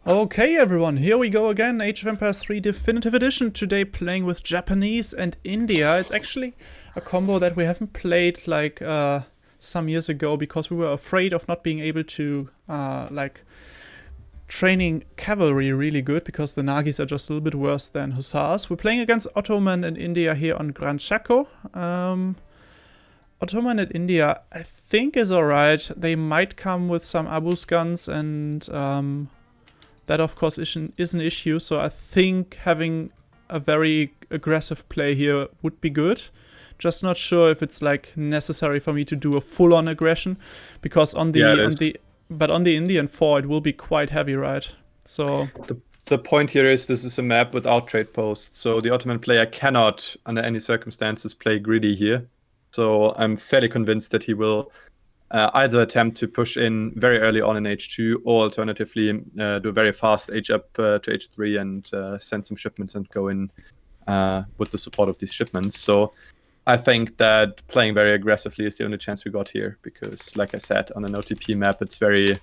Okay everyone, here we go again, Age of Empires 3 Definitive Edition, today playing with Japanese and India. It's actually a combo that we haven't played like some years ago because we were afraid of not being able to training cavalry really good because the Nagis are just a little bit worse than Hussars. We're playing against Ottoman and India here on Grand Chaco. Ottoman and India I think is alright. They might come with some Abus guns and that of course is an issue, so I think having a very aggressive play here would be good. Just not sure if it's like necessary for me to do a full-on aggression, because on the Indian 4 it will be quite heavy, right? So the point here is this is a map without trade posts, so the Ottoman player cannot under any circumstances play greedy here. So I'm fairly convinced that he will either attempt to push in very early on in H2, or alternatively do a very fast H up to H3 and send some shipments and go in with the support of these shipments. So I think that playing very aggressively is the only chance we got here, because like I said, on an OTP map it's very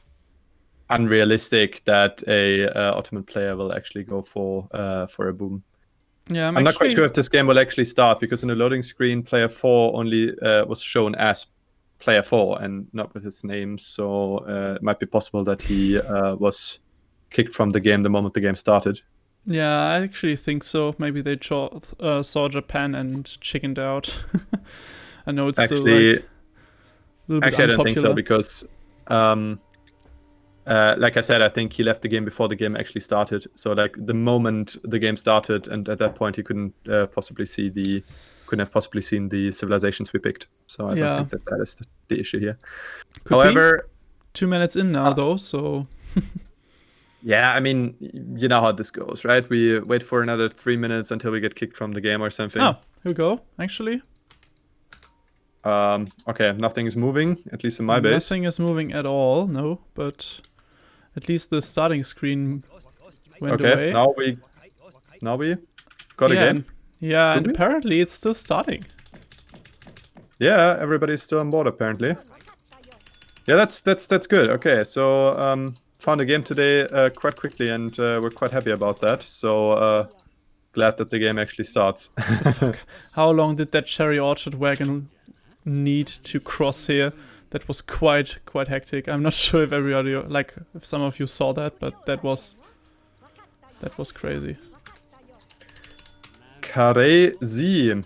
unrealistic that a Ottoman player will actually go for a boom. Yeah, I'm not quite sure if this game will actually start, because in the loading screen player 4 only was shown as player 4 and not with his name, so it might be possible that he was kicked from the game the moment the game started. Yeah, I actually think so. Maybe they saw Japan and chickened out. I know it's actually, still like a little bit actually, unpopular. I don't think so, because like I said, I think he left the game before the game actually started. So like the moment the game started, and at that point he couldn't have possibly seen the civilizations we picked. So I don't think that is the issue here. However, 2 minutes in now though, so yeah, I mean, you know how this goes, right? We wait for another 3 minutes until we get kicked from the game or something. Oh, here we go, actually. Okay, nothing is moving, at least in my base. Nothing is moving at all, no, but at least the starting screen went away. Okay, now we got a game. Yeah, and apparently it's still starting. Yeah, everybody's still on board apparently. Yeah, that's good. Okay, so found a game today quite quickly, and we're quite happy about that. So glad that the game actually starts. How long did that cherry orchard wagon need to cross here? That was quite hectic. I'm not sure if everybody, like, if some of you saw that, but that was crazy. Crazy.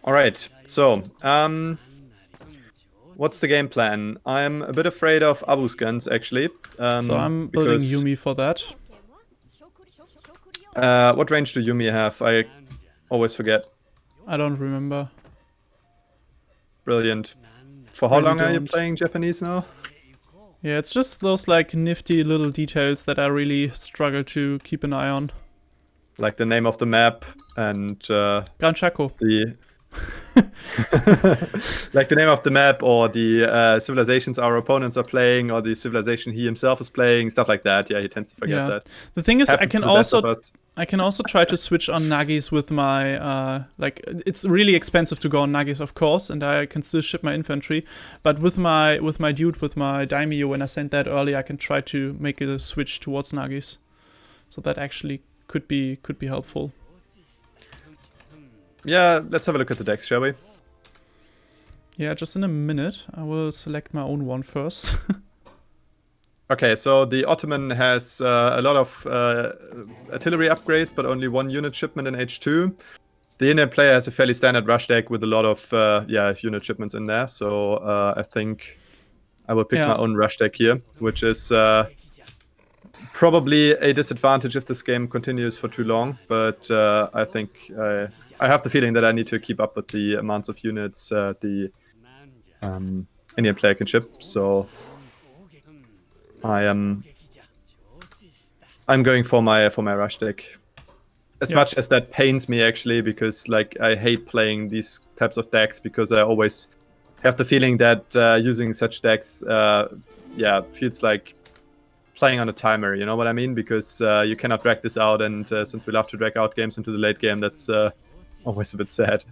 All right, so what's the game plan? I'm a bit afraid of Abus guns actually. So I'm building Yumi for that. What range do Yumi have? I always forget. I don't remember. Brilliant. For how long are you playing Japanese now? Yeah, it's just those like nifty little details that I really struggle to keep an eye on. Like the name of the map and Grand Chaco. Like the name of the map, or the civilizations our opponents are playing, or the civilization he himself is playing, stuff like that. Yeah, he tends to forget that. The thing is, I can also try to switch on Nagis with my like, it's really expensive to go on Nagis, of course, and I can still ship my infantry. But with my daimyo, when I sent that early, I can try to make a switch towards Nagis. So that actually could be helpful. Yeah, let's have a look at the decks, shall we? Yeah, just in a minute. I will select my own one first. Okay, so the Ottoman has a lot of artillery upgrades, but only 1 unit shipment in H2. The Indian player has a fairly standard rush deck with a lot of unit shipments in there. So I think I will pick my own rush deck here, which is probably a disadvantage if this game continues for too long. But I think I have the feeling that I need to keep up with the amounts of units the Indian player can ship. So I'm going for my rush deck. As much as that pains me actually, because like I hate playing these types of decks, because I always have the feeling that using such decks feels like playing on a timer, you know what I mean? Because you cannot drag this out, and since we love to drag out games into the late game, that's always a bit sad.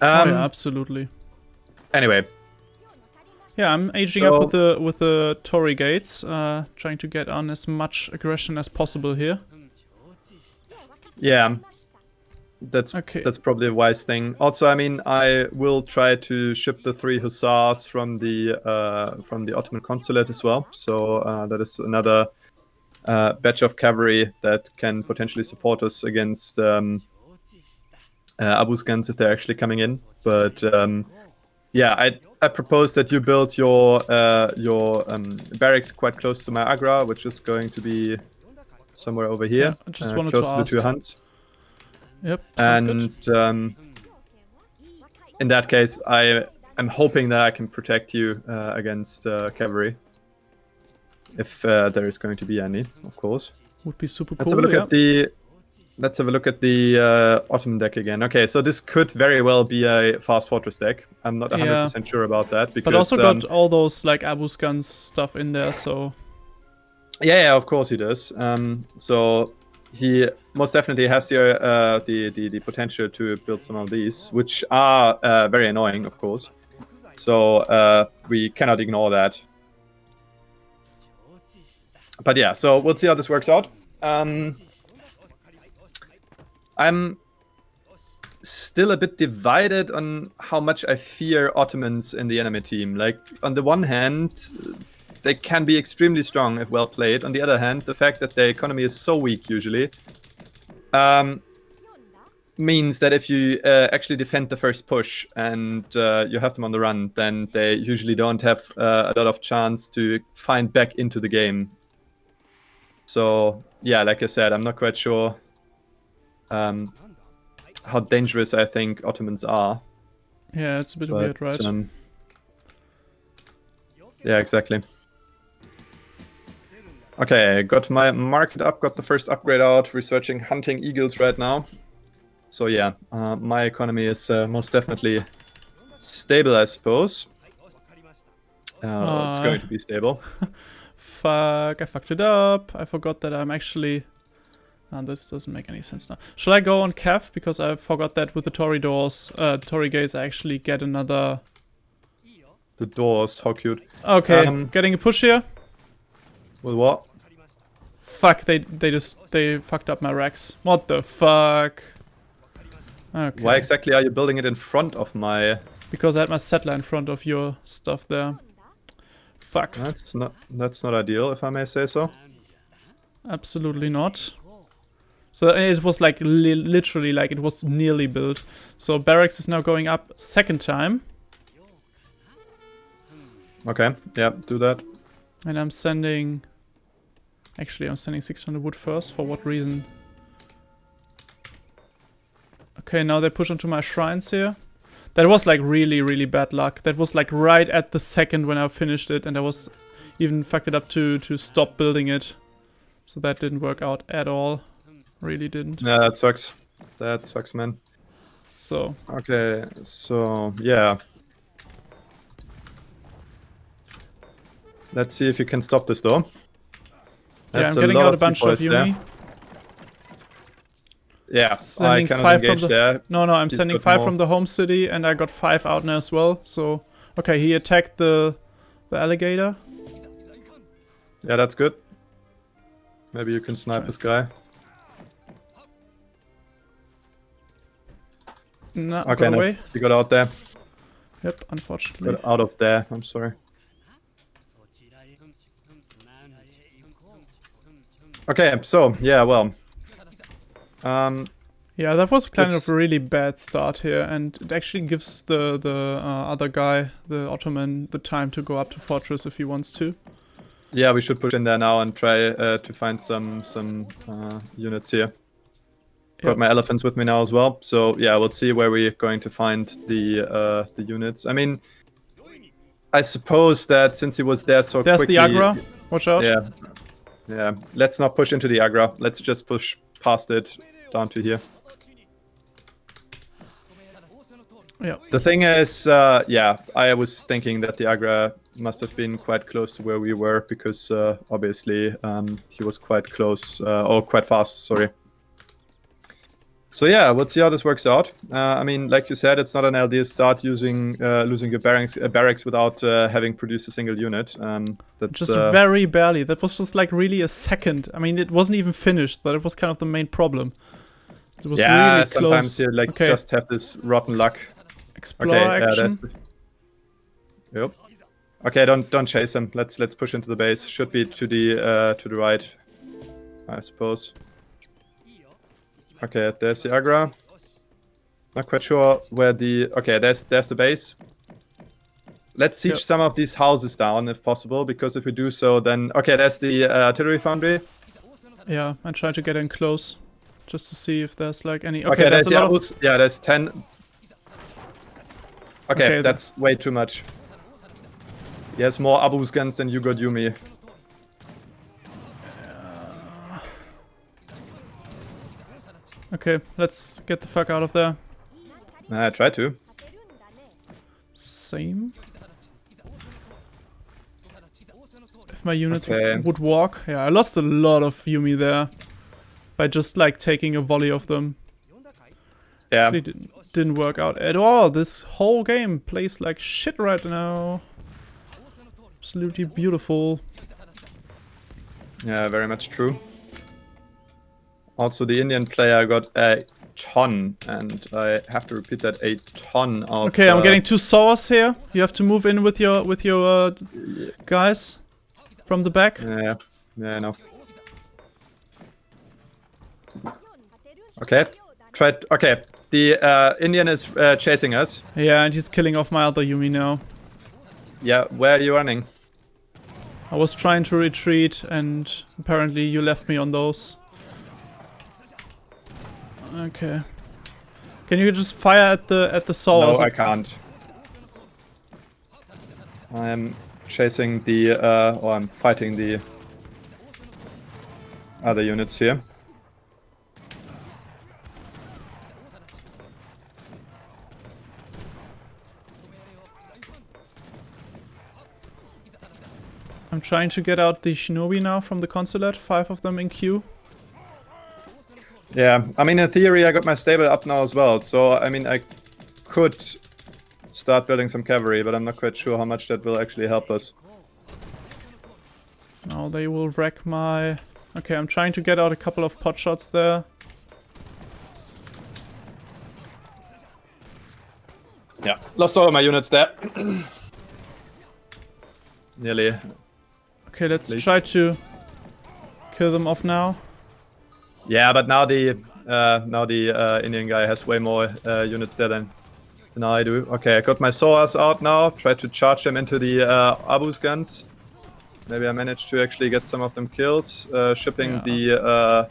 Oh yeah, absolutely. Anyway, Yeah, I'm aging up with the Tory gates, trying to get on as much aggression as possible here. Yeah, that's probably a wise thing. Also, I mean, I will try to ship the 3 hussars from the Ottoman consulate as well. So that is another batch of cavalry that can potentially support us against Abus Guns if they're actually coming in. But yeah, I propose that you build your barracks quite close to my agra, which is going to be somewhere over here. Yeah, I just wanted close to to ask. the 2 hunts. Yep, sounds good. In that case, I'm hoping that I can protect you against cavalry, if there is going to be any, of course. Would be super Let's cool. have a look at the Ottoman deck again. Okay, so this could very well be a fast fortress deck. I'm not 100% sure about that, because but also got all those like Abus Guns stuff in there, so yeah, of course he does. So he most definitely has the potential to build some of these, which are very annoying, of course. So we cannot ignore that. But yeah, so we'll see how this works out. I'm still a bit divided on how much I fear Ottomans in the enemy team. Like, on the one hand, they can be extremely strong if well played. On the other hand, the fact that their economy is so weak usually means that if you actually defend the first push and you have them on the run, then they usually don't have a lot of chance to find back into the game. So yeah, like I said, I'm not quite sure how dangerous I think Ottomans are. Yeah, it's a bit weird, right? Yeah, exactly. Okay, got my market up, got the first upgrade out, researching hunting eagles right now. So yeah, my economy is most definitely stable, I suppose. It's going to be stable. Fuck, I fucked it up. I forgot that I'm actually... this doesn't make any sense now. Should I go on Cav? Because I forgot that with the Tory doors, Tory gates, I actually get another... The doors, how cute. Okay, getting a push here. With what? Fuck, they fucked up my racks. What the fuck? Okay. Why exactly are you building it in front of my... Because I had my settler in front of your stuff there. Fuck. That's not ideal, if I may say so. Absolutely not. So it was like literally like it was nearly built. So barracks is now going up second time. Okay, yeah, do that. And I'm sending... Actually, I'm sending 600 wood first. For what reason? Okay, now they push onto my shrines here. That was like really, really bad luck. That was like right at the second when I finished it, and I was even fucked it up to stop building it. So that didn't work out at all. Really didn't. Yeah, that sucks. That sucks, man. So. Okay, so yeah. Let's see if you can stop this though. That's yeah, I'm getting out a bunch of Uni. Yeah, sending I cannot engage there. No, I'm sending 5 from the home city, and I got 5 out now as well. So, okay, he attacked the alligator. Yeah, that's good. Maybe you can snipe this guy. No, okay, got away. You got out there. Yep, unfortunately. Got out of there, I'm sorry. Okay, so, yeah, well. Yeah, that was kind of a really bad start here, and it actually gives the other guy, the Ottoman, the time to go up to fortress if he wants to. Yeah, we should push in there now and try to find some units here. Got my elephants with me now as well, so yeah, we'll see where we're going to find the units. I mean, I suppose that since he was there so quickly... There's the Agra, watch out. Yeah, let's not push into the Agra, let's just push past it down to here. Yeah. The thing is, yeah, I was thinking that the Agra must have been quite close to where we were, because obviously he was quite close, or quite fast, sorry. So yeah, we'll see how this works out. I mean, like you said, it's not an ideal start using losing a barracks without having produced a single unit. That's just very barely. That was just like really a second. I mean, it wasn't even finished, but it was kind of the main problem. It was really sometimes close. you like just have this rotten luck. Explore action. Yep. Okay, don't chase him. Let's push into the base. Should be to the right, I suppose. Okay, there's the Agra. Not quite sure where the... Okay, there's the base. Let's siege some of these houses down if possible, because if we do so, then... Okay, there's the artillery foundry. Yeah, I'm trying to get in close, just to see if there's like any... Okay, there's the Abus. Yeah, there's 10. Okay, that's way too much. He has more Abus guns than you got Yumi. Okay, let's get the fuck out of there. I try to. Same. If my units would walk. Yeah, I lost a lot of Yumi there. By just like taking a volley of them. Yeah. Actually didn't work out at all. This whole game plays like shit right now. Absolutely beautiful. Yeah, very much true. Also, the Indian player got a ton, and I have to repeat that, a ton of... Okay, I'm getting 2 𝐶𝑣s here. You have to move in with your guys from the back. Yeah, I know. Okay, okay, the Indian is chasing us. Yeah, and he's killing off my other Yumi now. Yeah, where are you running? I was trying to retreat, and apparently you left me on those. Okay. Can you just fire at the 𝐶𝑣s? No, I can't. I'm chasing the or I'm fighting the other units here. I'm trying to get out the shinobi now from the consulate, 5 of them in queue. Yeah, I mean, in theory, I got my stable up now as well, so, I mean, I could start building some cavalry, but I'm not quite sure how much that will actually help us. Now they will wreck my... Okay, I'm trying to get out a couple of pot shots there. Yeah, lost all of my units there. Nearly. Okay, let's try to kill them off now. Yeah, but now the Indian guy has way more units there than I do. Okay, I got my 𝐶𝑣s out now. Try to charge them into the Abus guns. Maybe I managed to actually get some of them killed. Shipping the...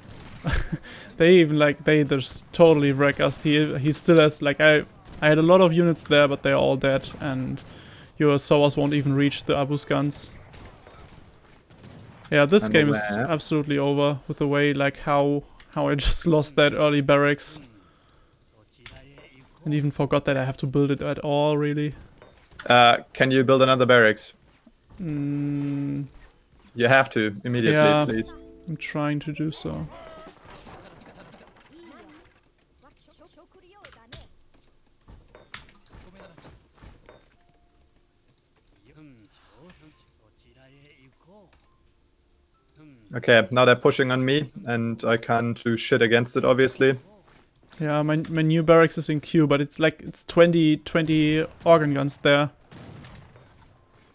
They even they just totally wreck us. He still has I had a lot of units there, but they're all dead, and your 𝐶𝑣s won't even reach the Abus guns. Yeah, this game is absolutely over with the way how I just lost that early barracks. And even forgot that I have to build it at all, really. Can you build another barracks? You have to, immediately, please. I'm trying to do so. Okay, now they're pushing on me, and I can't do shit against it, obviously. Yeah, my new barracks is in queue, but it's it's 20 organ guns there.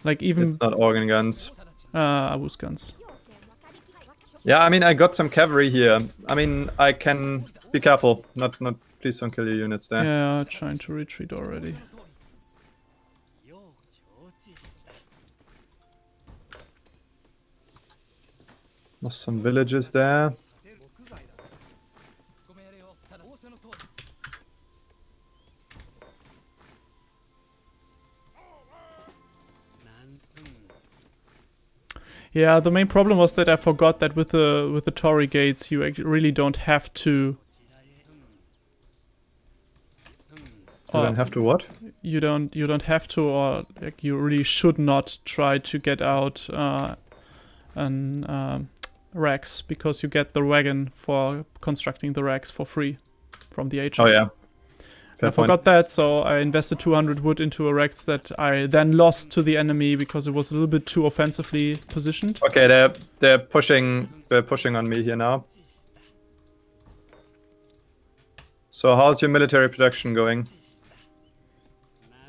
Even... It's not organ guns. Abus guns. Yeah, I mean, I got some cavalry here. I mean, I can... Be careful. Please don't kill your units there. Yeah, trying to retreat already. Lost some villages there. Yeah, the main problem was that I forgot that with the Torii gates you really don't have to. You don't have to what? You don't have to, or you really should not try to get out racks, because you get the wagon for constructing the racks for free. from the agent. Oh yeah. I forgot that, so I invested 200 wood into a Rex that I then lost to the enemy because it was a little bit too offensively positioned. Okay, they're pushing on me here now. So how's your military production going?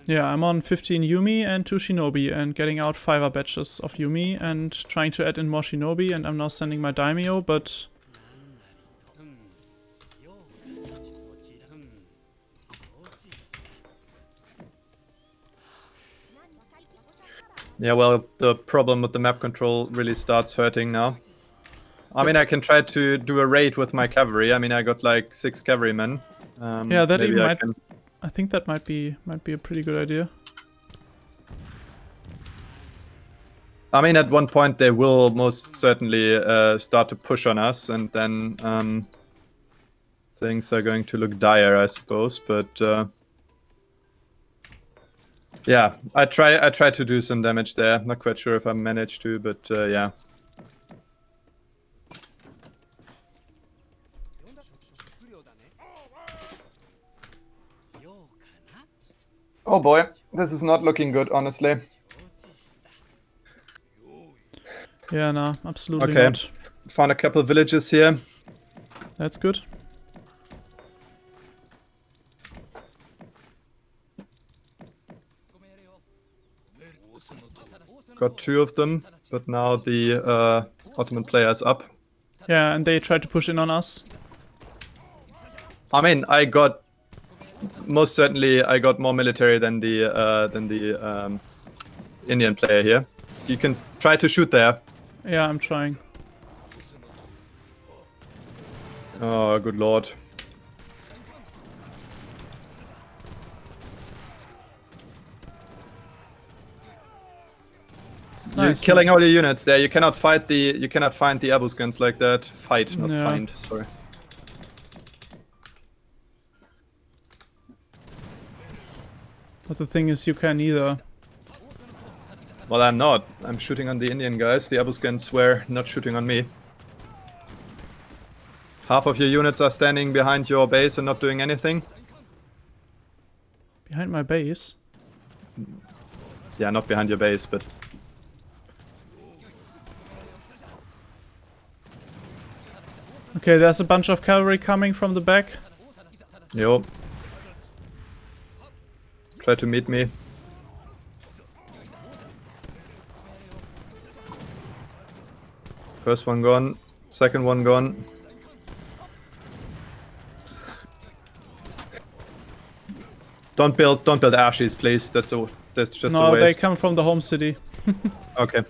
Yeah, I'm on 15 Yuumi and 2 Shinobi and getting out 5 batches of Yuumi and trying to add in more Shinobi, and I'm now sending my Daimyo, but... Yeah, well, the problem with the map control really starts hurting now. I mean, I can try to do a raid with my cavalry. I mean, I got like 6 cavalrymen. yeah, that even might... I think that might be a pretty good idea. I mean, at one point they will most certainly start to push on us, and then things are going to look dire, I suppose. But yeah, I try to do some damage there. Not quite sure if I managed to, but yeah. Oh boy, this is not looking good, honestly. Yeah, no, absolutely not. Found a couple villages here. That's good. Got 2 of them, but now the Ottoman player is up. Yeah, and they tried to push in on us. I mean, most certainly I got more military than the Indian player here. You can try to shoot there. Yeah, I'm trying. Oh, good lord. Nice. You're killing all your units there. You cannot fight find the Abus guns like that. Fight, not find. Sorry. But the thing is, you can either. Well, I'm not. I'm shooting on the Indian guys. The Abus guns were not shooting on me. Half of your units are standing behind your base and not doing anything. Behind my base? Yeah, not behind your base, but... Okay, there's a bunch of cavalry coming from the back. Yo. Try to meet me. First one gone, second one gone. Don't build ashes, please. That's just a waste. No, they come from the home city. Okay.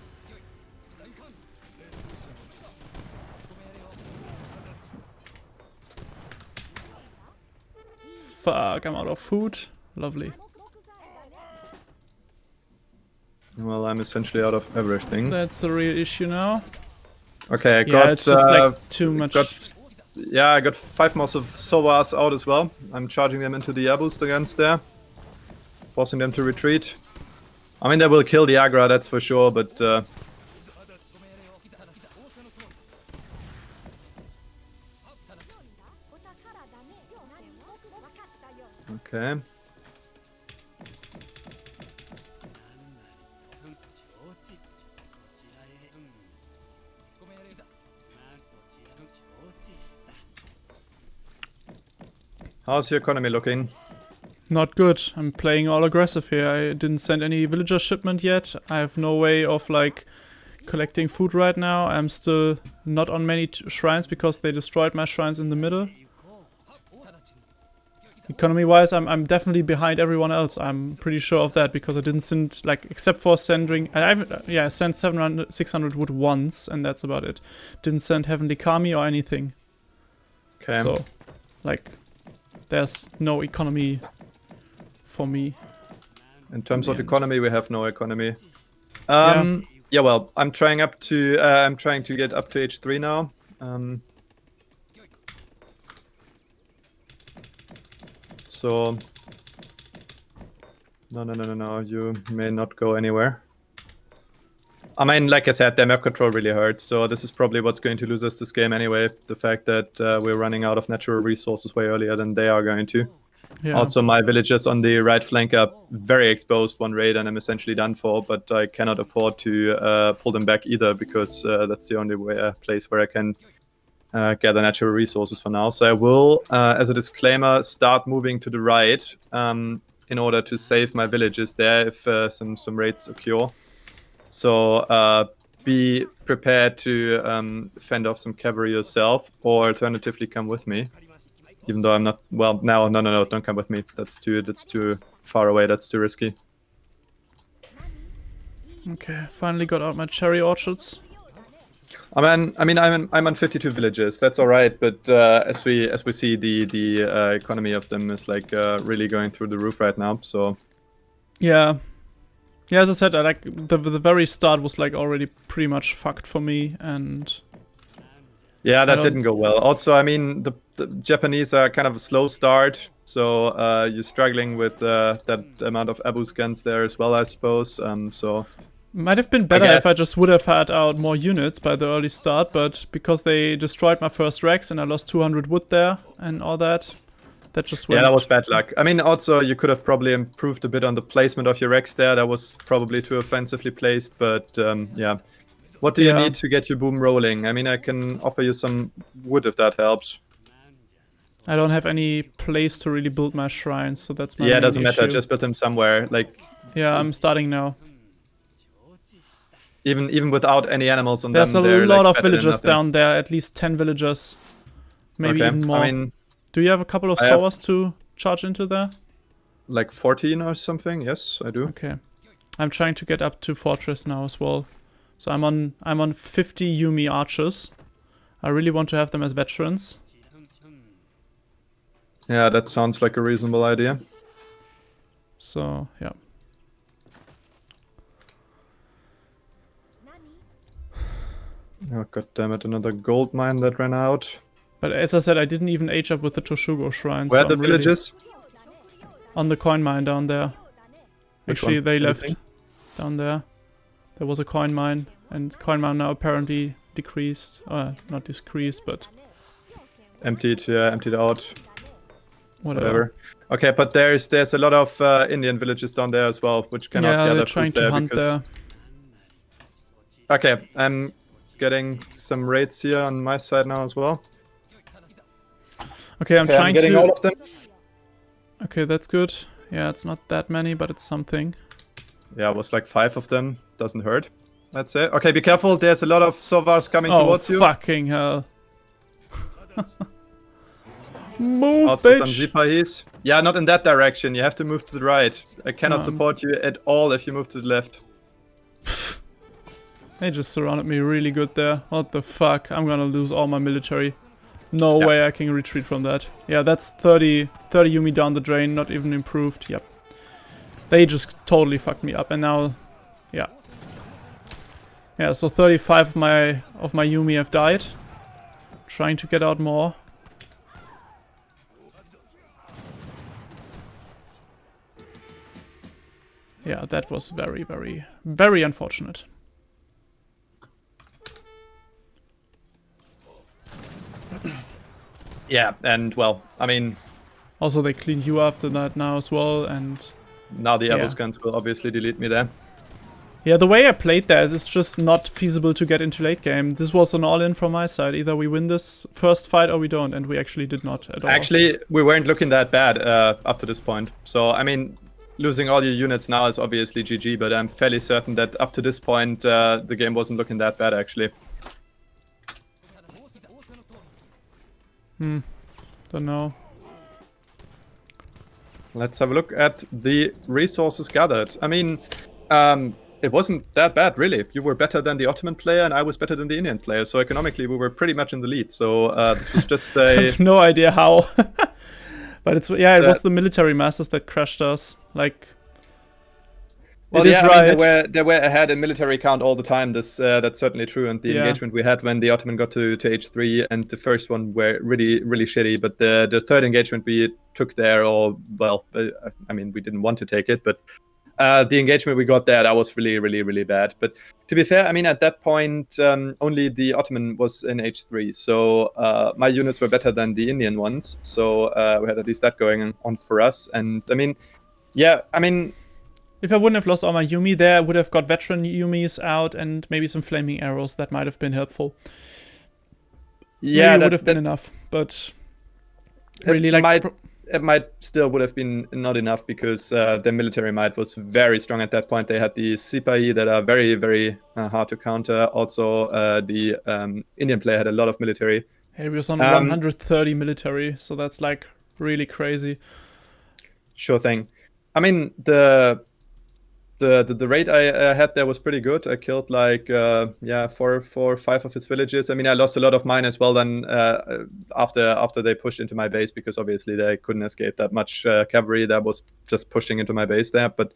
Fuck, I'm out of food. Lovely. Well, I'm essentially out of everything. That's a real issue now. Okay, I got... Yeah, it's just like too much... I got 5 more of Sovas out as well. I'm charging them into the Abus guns there. Forcing them to retreat. I mean, they will kill the Agra, that's for sure, but... Okay. How's your economy looking? Not good. I'm playing all aggressive here. I didn't send any villager shipment yet. I have no way of like collecting food right now. I'm still not on many shrines because they destroyed my shrines in the middle. Economy wise, I'm definitely behind everyone else. I'm pretty sure of that because I didn't send, like, except for sending... I sent 600 wood once and that's about it. Didn't send Heavenly Kami or anything. Okay. So, like, there's no economy for me. In terms of economy, we have no economy. Yeah, well, I'm trying to get up to H3 now. So no, you may not go anywhere. I mean, like I said, their map control really hurts, so this is probably what's going to lose us this game anyway. The fact that we're running out of natural resources way earlier than they are going to. Yeah. Also, my villagers on the right flank are very exposed. One raid and I'm essentially done for, but I cannot afford to pull them back either, because that's the only place where I can gather natural resources for now. So I will, as a disclaimer, start moving to the right in order to save my villages there if some raids occur. So be prepared to fend off some cavalry yourself, or alternatively come with me. Even though I'm not, well, no, don't come with me. That's too far away. That's too risky. Okay, finally got out my cherry orchards. I'm on 52 villages. That's all right, but as we see, the economy of them is like really going through the roof right now. So yeah, as I said, I like the very start was like already pretty much fucked for me, and yeah, that didn't go well. Also, I mean, the Japanese are kind of a slow start, so you're struggling with that amount of Abus guns there as well, I suppose. So might have been better if I just would have had out more units by the early start, but because they destroyed my first Rex and I lost 200 wood there and all that, that just went. Yeah, that was bad luck. I mean, also you could have probably improved a bit on the placement of your Rex there. That was probably too offensively placed, but yeah. What do you need to get your boom rolling? I mean, I can offer you some wood if that helps. I don't have any place to really build my shrines, so that's my main doesn't matter. issue. Just build them somewhere. Like. Yeah, I'm starting now. Even without any animals on them, there's a lot of villagers down there. At least 10 villagers, maybe even more. I mean, do you have a couple of sowers to charge into there? Like 14 or something. Yes, I do. Okay, I'm trying to get up to fortress now as well. So I'm on 50 Yuumi archers. I really want to have them as veterans. Yeah, that sounds like a reasonable idea. So yeah. Oh god damn it! Another gold mine that ran out. But as I said, I didn't even age up with the Toshugo shrine. Where are the villages? On the coin mine down there. Actually, they left down there. There was a coin mine, and coin mine now apparently decreased. Not decreased, but emptied. Yeah, emptied out. Whatever. Okay, but there's a lot of Indian villages down there as well, which cannot gather food there because. Okay, I'm getting some raids here on my side now as well. Okay, I'm trying getting all of them. Okay, that's good. Yeah, it's not that many, but it's something. Yeah, it was like 5 of them. Doesn't hurt. That's it. Okay, be careful. There's a lot of Sovars coming towards you. Oh, fucking hell. Move, also bitch. Some Zipahis. Yeah, not in that direction. You have to move to the right. I cannot support you at all if you move to the left. They just surrounded me really good there. What the fuck? I'm gonna lose all my military. No way I can retreat from that. Yeah, that's 30 Yuumi down the drain, not even improved. Yep. They just totally fucked me up, and now, yeah. Yeah, so 35 of my Yuumi have died. Trying to get out more. Yeah, that was very, very, very unfortunate. Yeah, and well, I mean... Also, they cleaned you after that now as well, and... Now the Abus guns will obviously delete me there. Yeah, the way I played there is just not feasible to get into late game. This was an all-in from my side. Either we win this first fight or we don't, and we actually did not at all. Actually, we weren't looking that bad up to this point. So, I mean, losing all your units now is obviously GG, but I'm fairly certain that up to this point, the game wasn't looking that bad, actually. Don't know. Let's have a look at the resources gathered. I mean, it wasn't that bad, really. You were better than the Ottoman player, and I was better than the Indian player. So economically, we were pretty much in the lead. So this was just a... I have no idea how. But it's it was the military masses that crushed us. Like... Well, yeah, I mean, they were ahead in military count all the time. That's certainly true. And the engagement we had when the Ottoman got to H3 and the first one were really, really shitty. But the third engagement we took there, or well, I mean, we didn't want to take it, but The engagement we got there, that was really, really, really bad. But to be fair, I mean, at that point, only the Ottoman was in H3. So my units were better than the Indian ones. So we had at least that going on for us. And I mean, yeah, I mean... If I wouldn't have lost all my Yumi there, I would have got veteran Yumis out and maybe some flaming arrows. That might have been helpful. Yeah, that would have been enough. But really, like... It might still would have been not enough because their military might was very strong at that point. They had the Sipahi that are very, very hard to counter. Also, the Indian player had a lot of military. He was on 130 military, so that's like really crazy. Sure thing. I mean, the raid I had there was pretty good. I killed like 4 or 5 of his villages. I mean, I lost a lot of mine as well then after they pushed into my base, because obviously they couldn't escape that much cavalry that was just pushing into my base there. But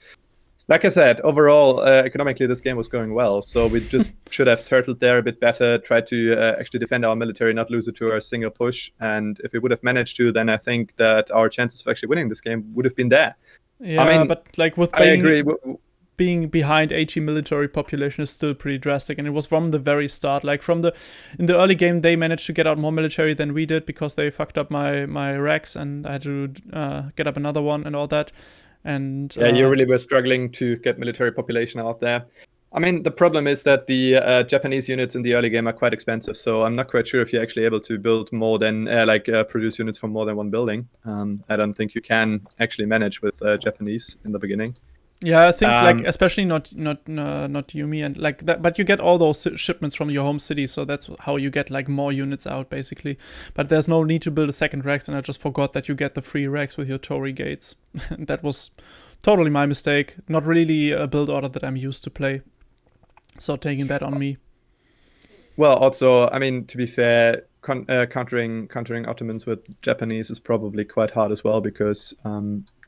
like I said, overall, economically, this game was going well. So we just should have turtled there a bit better, tried to actually defend our military, not lose it to a single push. And if we would have managed to, then I think that our chances of actually winning this game would have been there. Yeah, I mean, but like with being behind 80 military population is still pretty drastic, and it was from the very start. Like in the early game, they managed to get out more military than we did because they fucked up my racks, and I had to get up another one and all that. And yeah, you really were struggling to get military population out there. I mean, the problem is that the Japanese units in the early game are quite expensive, so I'm not quite sure if you're actually able to build more than produce units from more than one building. I don't think you can actually manage with Japanese in the beginning. Yeah, I think like especially not Yumi and like that, but you get all those shipments from your home city, so that's how you get like more units out basically. But there's no need to build a second Rex, and I just forgot that you get the free Rex with your Torii gates. That was totally my mistake. Not really a build order that I'm used to play, so taking that on me. Well, also, I mean, to be fair, countering Ottomans with Japanese is probably quite hard as well, because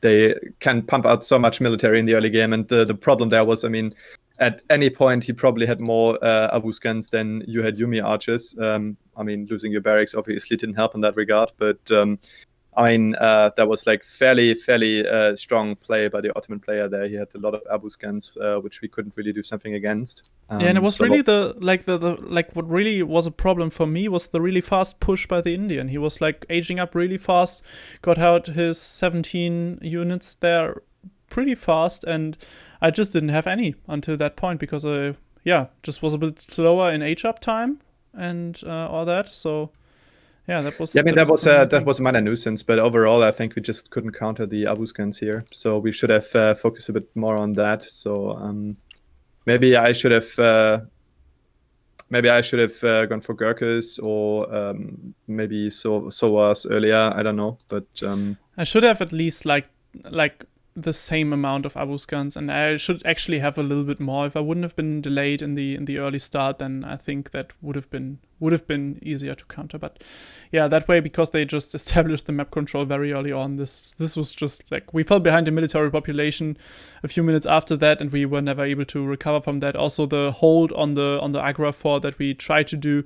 they can pump out so much military in the early game. And the problem there was, I mean, at any point, he probably had more Abus guns than you had Yumi archers. I mean, losing your barracks obviously didn't help in that regard. But I mean, that was like fairly strong play by the Ottoman player there. He had a lot of Abus guns, which we couldn't really do something against. Yeah, and it was really what really was a problem for me was the really fast push by the Indian. He was like aging up really fast, got out his 17 units there pretty fast, and I just didn't have any until that point because I just was a bit slower in age up time and all that. So yeah, that was. Yeah, I mean, that was a minor nuisance, but overall, I think we just couldn't counter the Abus guns here. So we should have focused a bit more on that. So maybe I should have gone for Gurkhas, or maybe Sowas earlier. I don't know, but I should have at least like the same amount of Abus guns, and I should actually have a little bit more. If I wouldn't have been delayed in the early start, then I think that would have been easier to counter. But yeah, that way, because they just established the map control very early on, this was just like we fell behind the military population a few minutes after that, and we were never able to recover from that. Also, the hold on the Agra fort that we tried to do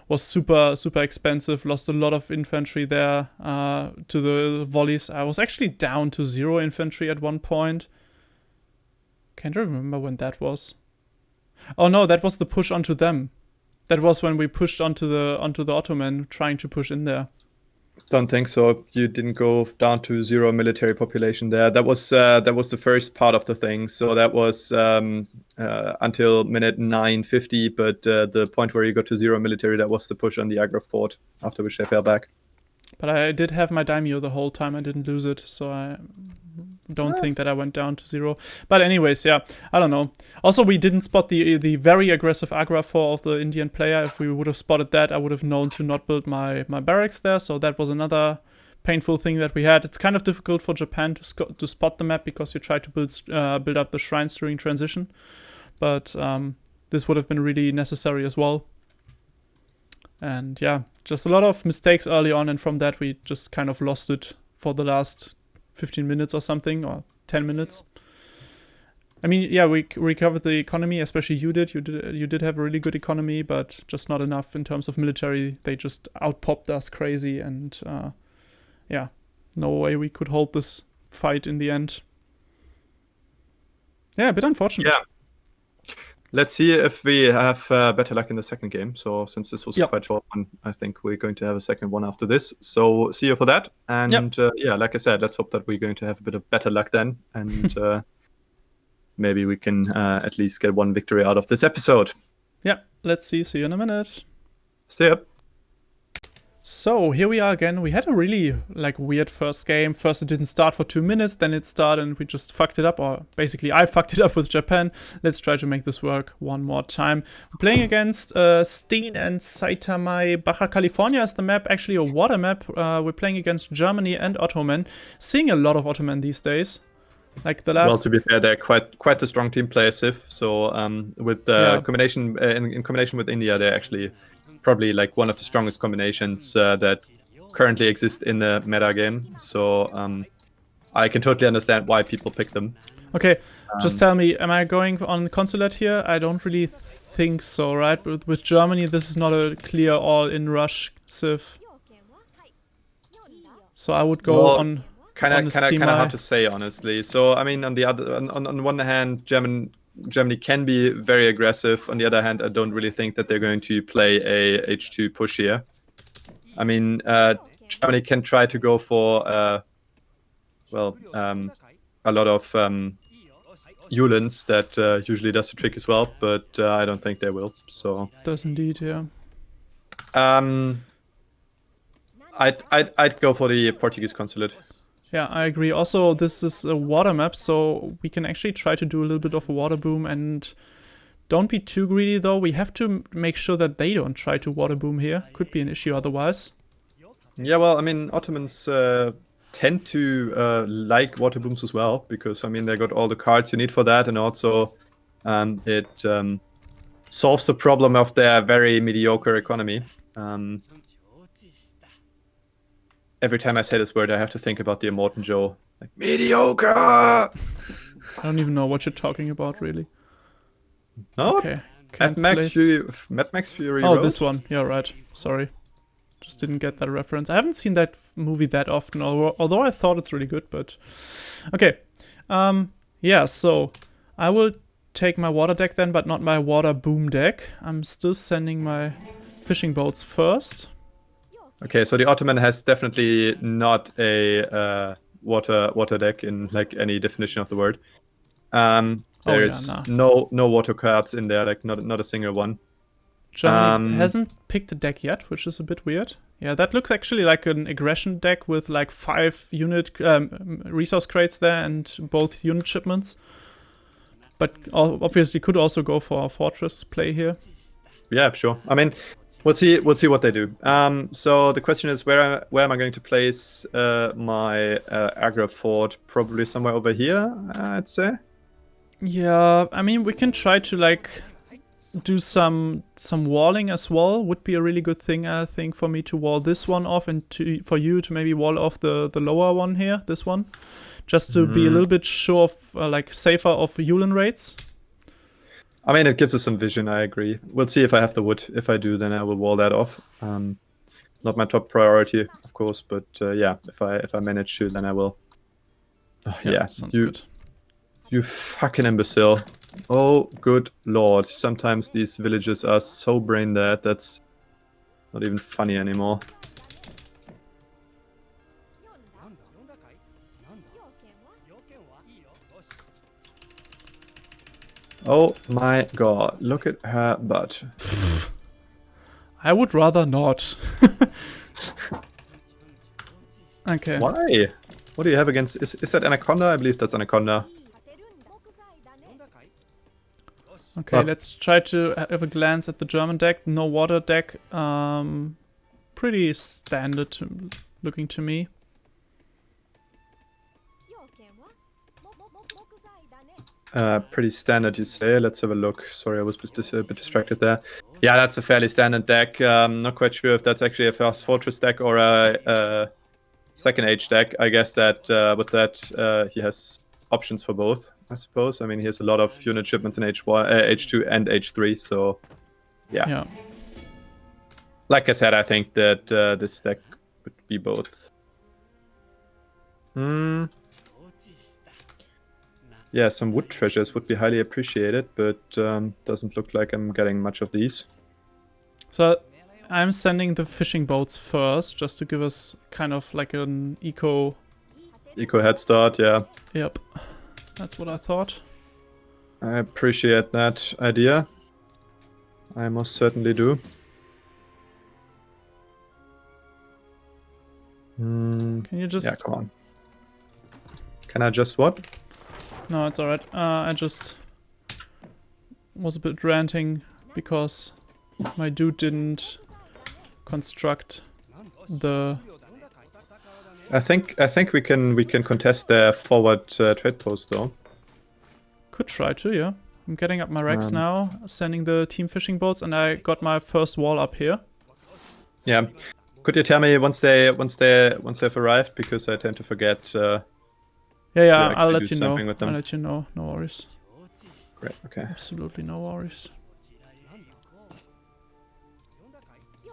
was super expensive. Lost a lot of infantry there to the volleys. I was actually down to 0 infantry at one point. Can't remember when that was. Oh no, that was the push onto them. That was when we pushed onto the Ottoman, trying to push in there. Don't think so. You didn't go down to 0 military population there. That was the first part of the thing. So that was until minute 9:50. But the point where you got to 0 military, that was the push on the Agra fort, after which they fell back. But I did have my daimyo the whole time. I didn't lose it, so I don't think that I went down to 0. But anyways, yeah, I don't know. Also, we didn't spot the very aggressive Agra fort of the Indian player. If we would have spotted that, I would have known to not build my barracks there. So that was another painful thing that we had. It's kind of difficult for Japan to spot the map, because you try to build up the shrines during transition. But this would have been really necessary as well. And yeah, just a lot of mistakes early on, and from that we just kind of lost it for the last 15 minutes or something, or 10 minutes. I mean, yeah, we recovered the economy, especially you did. You did have a really good economy, but just not enough in terms of military. They just outpopped us crazy, and yeah, no way we could hold this fight in the end. Yeah, a bit unfortunate. Yeah. Let's see if we have better luck in the second game. So since this was a quite short one, I think we're going to have a second one after this. So see you for that. And yeah, like I said, let's hope that we're going to have a bit of better luck then. And maybe we can at least get one victory out of this episode. Yeah, let's see. See you in a minute. See ya. So here we are again. We had a really weird first game. First it didn't start for 2 minutes, then it started and we just fucked it up, or basically I fucked it up with Japan. Let's try to make this work one more time. We're playing against 𝐀𝐮𝐮 and Saitama. Baja California is the map, actually a water map. We're playing against Germany and Ottoman. Seeing a lot of Ottoman these days. Like the last. Well, to be fair, they're quite a strong team player, civ. So with combination in combination with India, they're actually probably like one of the strongest combinations that currently exist in the meta game. So I can totally understand why people pick them. Okay, just tell me, am I going on consulate here? I don't really think so, right? But with Germany, this is not a clear all-in rush civ. So I would go on. Kind of hard to say, honestly. So I mean, on the one hand, Germany can be very aggressive. On the other hand, I don't really think that they're going to play a H2 push here. I mean, Germany can try to go for a lot of 𝐀𝐿Ns that usually does the trick as well, but I don't think they will. So does indeed, yeah. I'd go for the Portuguese consulate. Yeah, I agree. Also, this is a water map, so we can actually try to do a little bit of a water boom, and don't be too greedy though. We have to make sure that they don't try to water boom here. Could be an issue otherwise. Yeah, well, I mean, Ottomans tend to like water booms as well, because I mean, they got all the cards you need for that, and also it solves the problem of their very mediocre economy. Every time I say this word, I have to think about the Immortan Joe. Like, mediocre! I don't even know what you're talking about, really. No? Okay. Mad Max Fury Oh, Road? this one. Yeah, right. Sorry. Just didn't get that reference. I haven't seen that movie that often, although I thought it's really good, but... Okay. Yeah, so I will take my water deck then, but not my water boom deck. I'm still sending my fishing boats first. Okay, so the Ottoman has definitely not a water deck in like any definition of the word. There's no water cards in there, like not a single one. Germany hasn't picked a deck yet, which is a bit weird. Yeah, that looks actually like an aggression deck with like 5 unit resource crates there and both unit shipments. But obviously could also go for a fortress play here. Yeah, sure. I mean, we'll see what they do. So the question is, where am I going to place my aggro fort? Probably somewhere over here, I'd say. Yeah, I mean, we can try to like do some walling as well. Would be a really good thing, I think, for me to wall this one off, and for you to maybe wall off the lower one here, this one, just to be a little bit sure of like safer of 𝐿𝐿N rates. I mean, it gives us some vision, I agree. We'll see if I have the wood. If I do, then I will wall that off. Not my top priority, of course, but yeah, if I manage to, then I will. Yeah, sounds good. You fucking imbecile. Oh, good lord. Sometimes these villages are so brain dead, that's not even funny anymore. Oh my god, look at her butt. I would rather not. Okay. Why? What do you have against... Is that Anaconda? I believe that's Anaconda. Okay, let's try to have a glance at the German deck. No water deck. Pretty standard looking to me. Pretty standard, you say. Let's have a look. Sorry, I was a bit distracted there. Yeah, that's a fairly standard deck. Not quite sure if that's actually a Fast Fortress deck or a second age deck. I guess that with that he has options for both, I suppose. I mean, he has a lot of unit shipments in H2 and H3, so yeah. Like I said, I think that this deck would be both. Yeah, some wood treasures would be highly appreciated, but doesn't look like I'm getting much of these. So I'm sending the fishing boats first, just to give us kind of like an eco head start, yeah. Yep, that's what I thought. I appreciate that idea. I most certainly do. Can you just... Yeah, come on. Can I just what? No, it's alright. I just was a bit ranting because my dude didn't construct the... I think we can contest their forward trade post though. Could try to, yeah. I'm getting up my racks now, sending the team fishing boats, and I got my first wall up here. Yeah. Could you tell me once they've arrived, because I tend to forget. Yeah, I'll let you know. I'll let you know. No worries. Great. Okay. Absolutely no worries.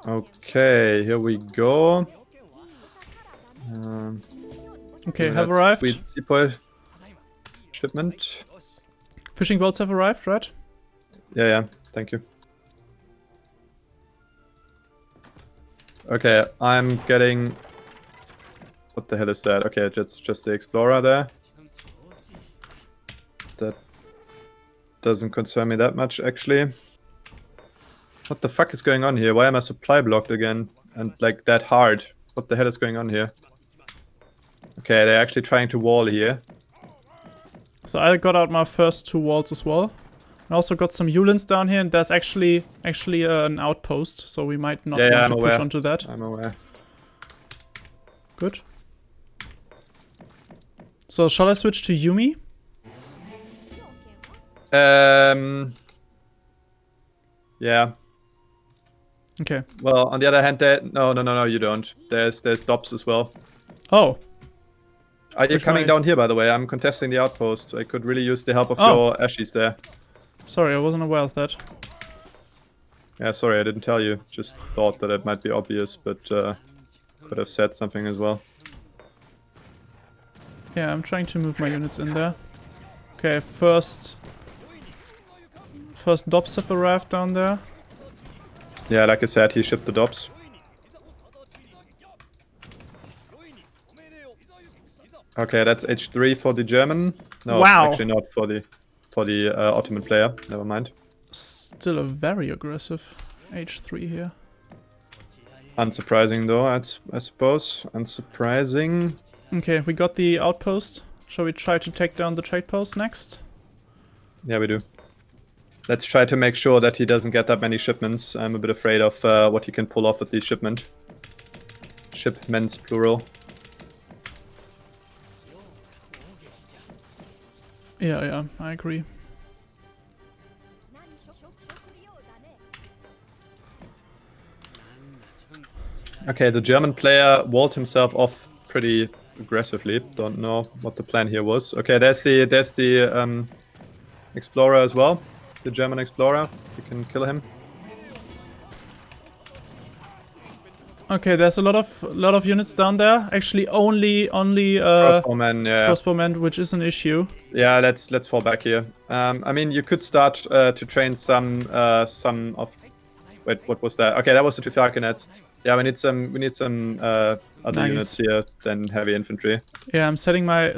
Okay, here we go. Okay, have arrived. Sweet 𝐶𝐸 shipment. Fishing boats have arrived, right? Yeah. Thank you. Okay, I'm getting... What the hell is that? Okay, that's just the Explorer there. That doesn't concern me that much, actually. What the fuck is going on here? Why am I supply blocked again? And like that hard? What the hell is going on here? Okay, they're actually trying to wall here. So I got out my first 2 walls as well. I also got some 𝐿𝐮s down here, and there's actually an outpost, so we might not want to push onto that. I'm aware. Good. So shall I switch to Yuumi? Yeah. Okay. Well, on the other hand, no, you don't. There's Dobbs as well. Oh. Are you coming down here, by the way? I'm contesting the outpost. I could really use the help of your Ashies there. Sorry, I wasn't aware of that. Yeah, sorry, I didn't tell you. Just thought that it might be obvious, but could have said something as well. Yeah, I'm trying to move my units in there. Okay, first Dobbs have arrived down there. Yeah, like I said, he shipped the Dobbs. Okay, that's H3 for the German. No, wow. Actually not for the Ottoman player. Never mind. Still a very aggressive H3 here. Unsurprising though, I suppose. Unsurprising. Okay, we got the outpost. Shall we try to take down the trade post next? Yeah, we do. Let's try to make sure that he doesn't get that many shipments. I'm a bit afraid of what he can pull off with these shipments, plural. Yeah, I agree. Okay, the German player walled himself off pretty aggressively. Don't know what the plan here was. Okay, there's the Explorer as well. The German Explorer. You can kill him. Okay, there's a lot of units down there. Actually, only crossbowmen, yeah. Crossbowmen, which is an issue. Yeah, let's fall back here. I mean, you could start to train some of. Wait, what was that? Okay, that was the Falconets. Yeah, we need some other units here than heavy infantry. Yeah, I'm sending my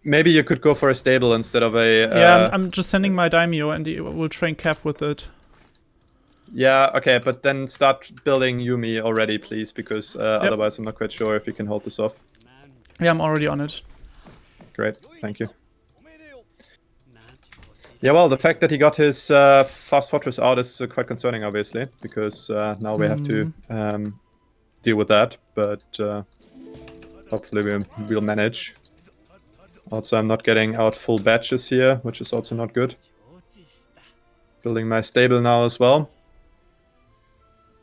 Maybe you could go for a stable instead of a. Yeah, I'm just sending my daimyo, and we'll train Cav with it. Yeah, okay, but then start building Yuumi already, please, because otherwise I'm not quite sure if you can hold this off. Yeah, I'm already on it. Great, thank you. Yeah, well, the fact that he got his fast fortress out is quite concerning, obviously, because now we have to deal with that, but hopefully we'll manage. Also, I'm not getting out full batches here, which is also not good. Building my stable now as well.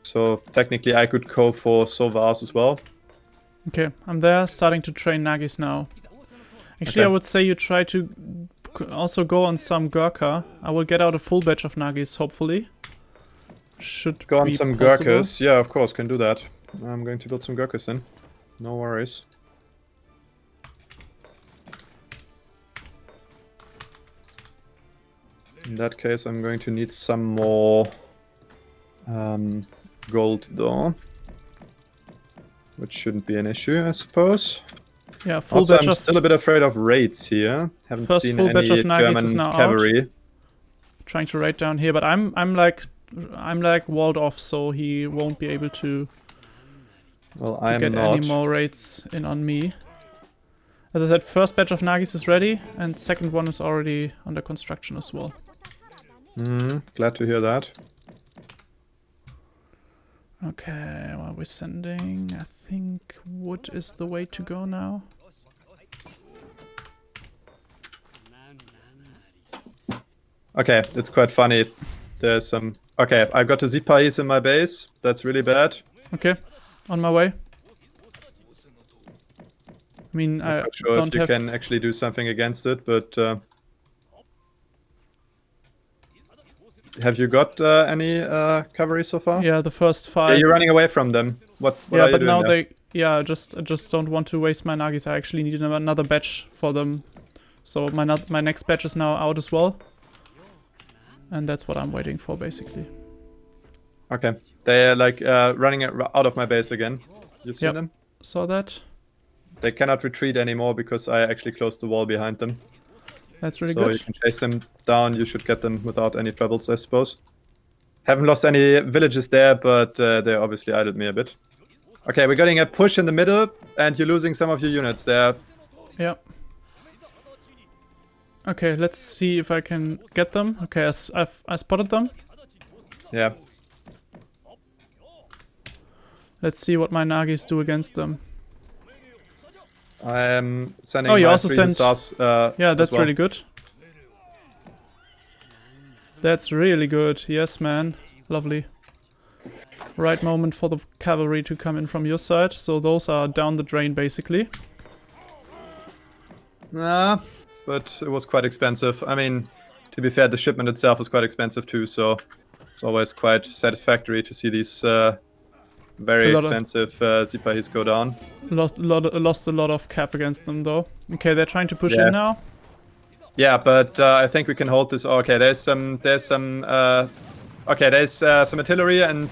So technically I could go for 𝐶𝐸s as well. Okay, I'm there, starting to train Nagis now. Actually, I would say you try to also go on some Gurkha. I will get out a full batch of Nagis, hopefully. Should go on some Gurkhas. Yeah, of course, can do that. I'm going to build some Gurkhas then. No worries. In that case, I'm going to need some more gold though. Which shouldn't be an issue, I suppose. Yeah, full Also, batch I'm of... still a bit afraid of raids here. Haven't First seen full batch any of Nagis is German now cavalry. out. Trying to raid down here, but I'm like walled off, so he won't be able to, get any more raids in on me. As I said, first batch of Nagis is ready, and second one is already under construction as well. Glad to hear that. Okay, what are we sending? I think wood is the way to go now. Okay, it's quite funny. There's some... Okay, I've got the 𝐍𝐿𝐲 in my base. That's really bad. Okay, on my way. I mean, I'm not sure if you can actually do something against it, but... have you got any cavalry so far? Yeah, the first 5. Yeah, you're running away from them. What are you doing now there? I just don't want to waste my Nagis. I actually need another batch for them. So my next batch is now out as well. And that's what I'm waiting for, basically. Okay. They're like running out of my base again. You've seen them? Saw that. They cannot retreat anymore because I actually closed the wall behind them. That's really good. So you can chase them down. You should get them without any troubles, I suppose. Haven't lost any villages there, but they obviously idled me a bit. Okay, we're getting a push in the middle, and you're losing some of your units there. Yeah. Okay, let's see if I can get them. Okay, I spotted them. Yeah. Let's see what my Nagis do against them. I'm sending you my also 3 sent... hussars, yeah, that's well. really good. That's really good. Yes, man. Lovely. Right moment for the cavalry to come in from your side. So those are down the drain, basically. Nah, but it was quite expensive. I mean, to be fair, the shipment itself was quite expensive too, so it's always quite satisfactory to see these very expensive 𝐍𝐿𝐲s go down. Lost a lot of cap against them, though. Okay, they're trying to push in now. Yeah, but I think we can hold this. Oh, okay, there's some artillery and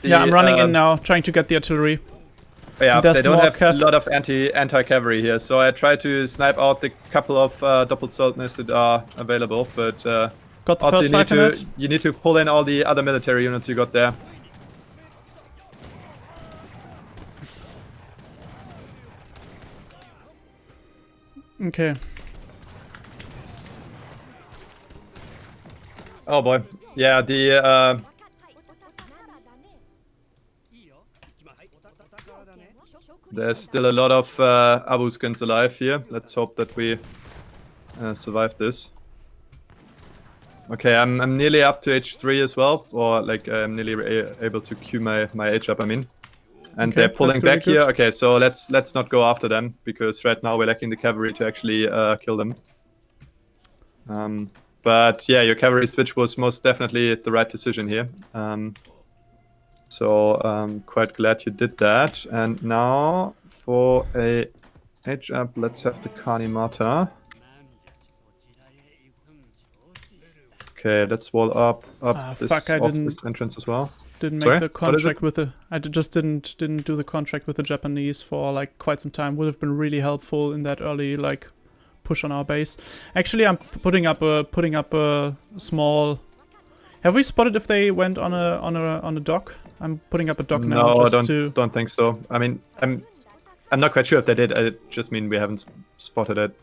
I'm running in now, trying to get the artillery. Yeah, they don't have a lot of anti-cavalry here, so I try to snipe out the couple of Doppelsoldners that are available, but got the also first you need to pull in all the other military units you got there. Okay. Oh boy. Yeah, the there's still a lot of Abus Guns alive here. Let's hope that we survive this. Okay, I'm nearly up to H3 as well, or like I'm nearly able to queue my H up, I mean. And they're pulling back here. Okay, so let's not go after them, because right now we're lacking the cavalry to actually kill them. But yeah, your cavalry switch was most definitely the right decision here. So I'm quite glad you did that. And now for a H up, let's have the Kanimata. Okay, let's wall up this entrance as well. Didn't make the contract with the... I just didn't do the contract with the Japanese for like quite some time. Would have been really helpful in that early like push on our base. Actually, I'm putting up a small... Have we spotted if they went on a dock? I'm putting up a dock now. No, I don't think so. I mean, I'm not quite sure if they did. I just mean we haven't spotted it.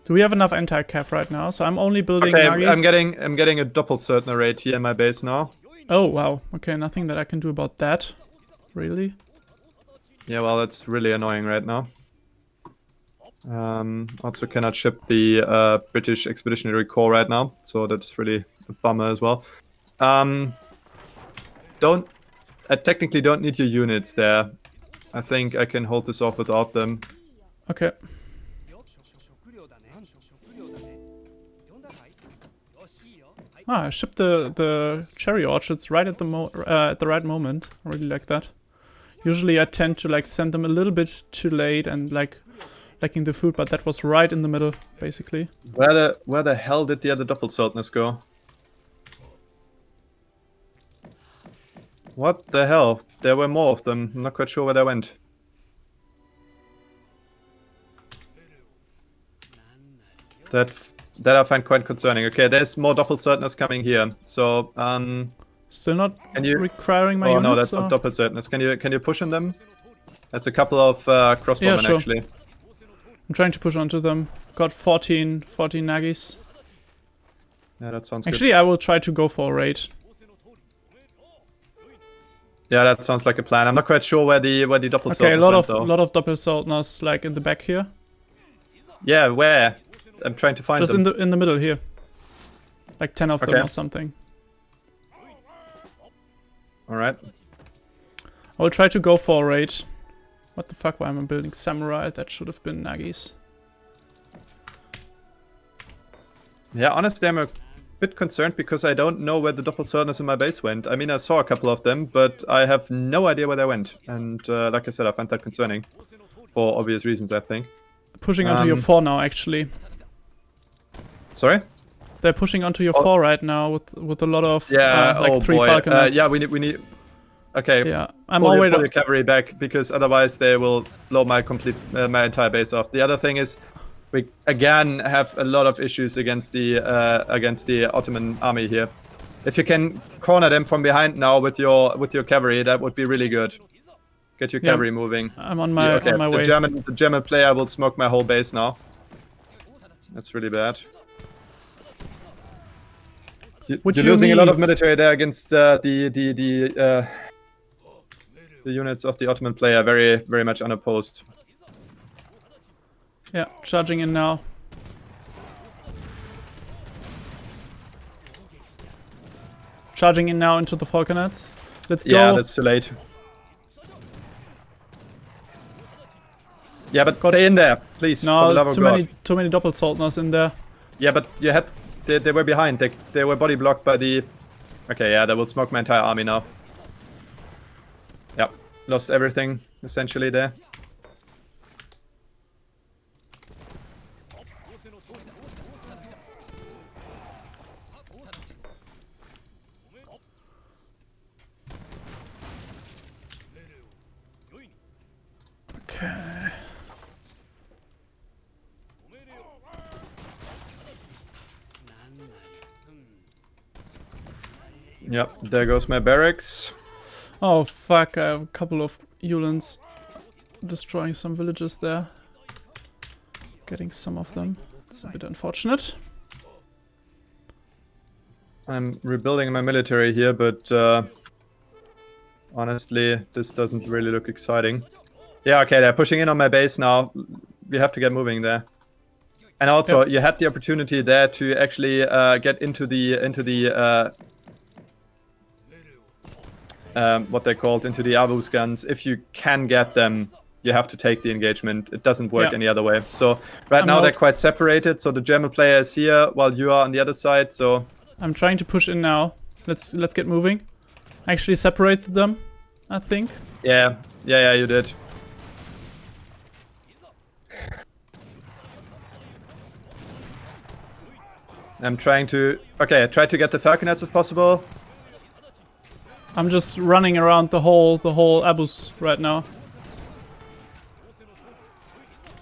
Do we have enough anti-cav right now? So I'm only building. Okay, Nagis. I'm getting a Doppelsoldner raid here in my base now. Oh wow. Okay, nothing that I can do about that. Really? Yeah, well, that's really annoying right now. Also cannot ship the British Expeditionary Corps right now, so that's really a bummer as well. I technically don't need your units there. I think I can hold this off without them. Okay. I shipped the cherry orchards right at the right moment. I really like that. Usually I tend to like send them a little bit too late and like lacking the food, but that was right in the middle, basically. Where the hell did the other Doppelsöldners go? What the hell? There were more of them. I'm not quite sure where they went. That I find quite concerning. Okay, there's more Doppelsöldners coming here. So, still not requiring my units? Oh no, that's not Doppelsöldners. Can you push on them? That's a couple of crossbowmen, sure. actually. I'm trying to push onto them. Got 14 Nagis. Yeah, that sounds actually, good. I will try to go for a raid. Yeah, that sounds like a plan. I'm not quite sure where the Doppelsöldners okay, a lot went, of Doppelsöldners like in the back here. Yeah, where? I'm trying to find them. Just in the middle here. Like 10 of them or something. Alright. I will try to go for a raid. What the fuck, why am I building samurai? That should have been Nagis. Yeah, honestly, I'm a bit concerned because I don't know where the Doppelsöldners in my base went. I mean, I saw a couple of them, but I have no idea where they went. And like I said, I find that concerning. For obvious reasons, I think. Pushing onto your 4 now, actually. Sorry? They're pushing onto your 4 right now with a lot of like 3 boy. falconets. Yeah, we need. Okay. Yeah, I'm pull already your cavalry back because otherwise they will blow my my entire base off. The other thing is, we again have a lot of issues against the Ottoman army here. If you can corner them from behind now with your cavalry, that would be really good. Get your cavalry moving. I'm on my way. The German player will smoke my whole base now. That's really bad. You're losing a lot of military there against the units of the Ottoman player, very, very much unopposed. Yeah, charging in now. Charging in now into the falconets. Let's go. Yeah, that's too late. Yeah, but stay in there, please. No, there's too many Doppelsöldners in there. Yeah, but you had they were behind. They were body blocked by the. Okay, yeah, they will smoke my entire army now. Yep, lost everything essentially there. Okay. Yep, there goes my barracks. Oh fuck, I have a couple of 𝐀𝐮𝐮s destroying some villages there. Getting some of them. It's a bit unfortunate. I'm rebuilding my military here, but honestly, this doesn't really look exciting. Yeah, okay, they're pushing in on my base now. We have to get moving there. And also, you had the opportunity there to actually get into the what they're called, into the Abus guns. If you can get them, you have to take the engagement. It doesn't work any other way. So right now they're quite separated. So the German player is here while you are on the other side. So I'm trying to push in now. Let's get moving. I actually separated them, I think. Yeah, you did. I'm trying to try to get the falconets if possible. I'm just running around the whole Abus right now.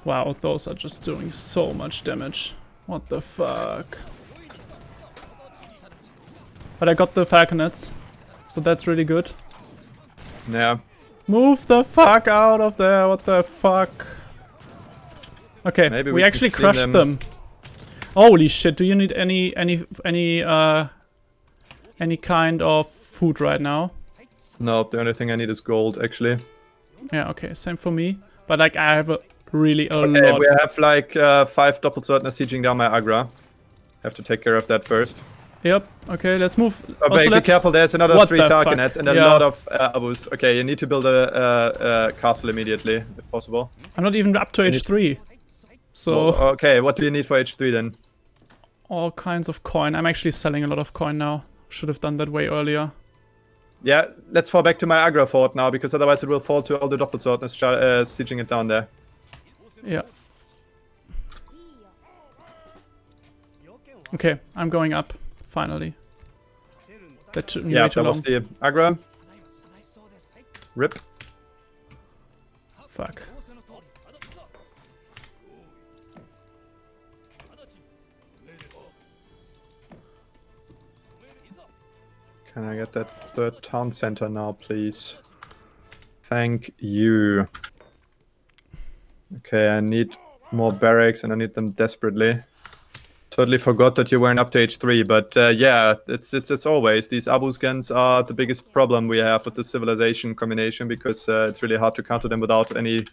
Wow, those are just doing so much damage. What the fuck? But I got the falconets, so that's really good. Yeah. Move the fuck out of there! What the fuck? Okay, maybe we actually crushed them. Holy shit! Do you need any kind of food right now? No, the only thing I need is gold, actually. Yeah, okay, same for me. But like, I have a lot. We have like 5 Doppelsöldner sieging down my Agra. Have to take care of that first. Yep. Okay, let's move. Oh, also, be careful. There's another 3 falconets and a lot of Abus. Okay, you need to build a castle immediately, if possible. I'm not even up to H3. So. Well, okay, what do you need for H3 then? All kinds of coin. I'm actually selling a lot of coin now. Should have done that way earlier. Yeah, let's fall back to my Agra fort now, because otherwise it will fall to all the Doppelsöldners sieging it down there. Yeah. Okay, I'm going up, finally. That took me Yeah, way too that long. was the aggro. Rip. Fuck. Can I get that third town center now, please? Thank you. Okay, I need more barracks and I need them desperately. Totally forgot that you weren't up to H3, but yeah, it's always these Abus Guns are the biggest problem we have with the civilization combination, because it's really hard to counter them without any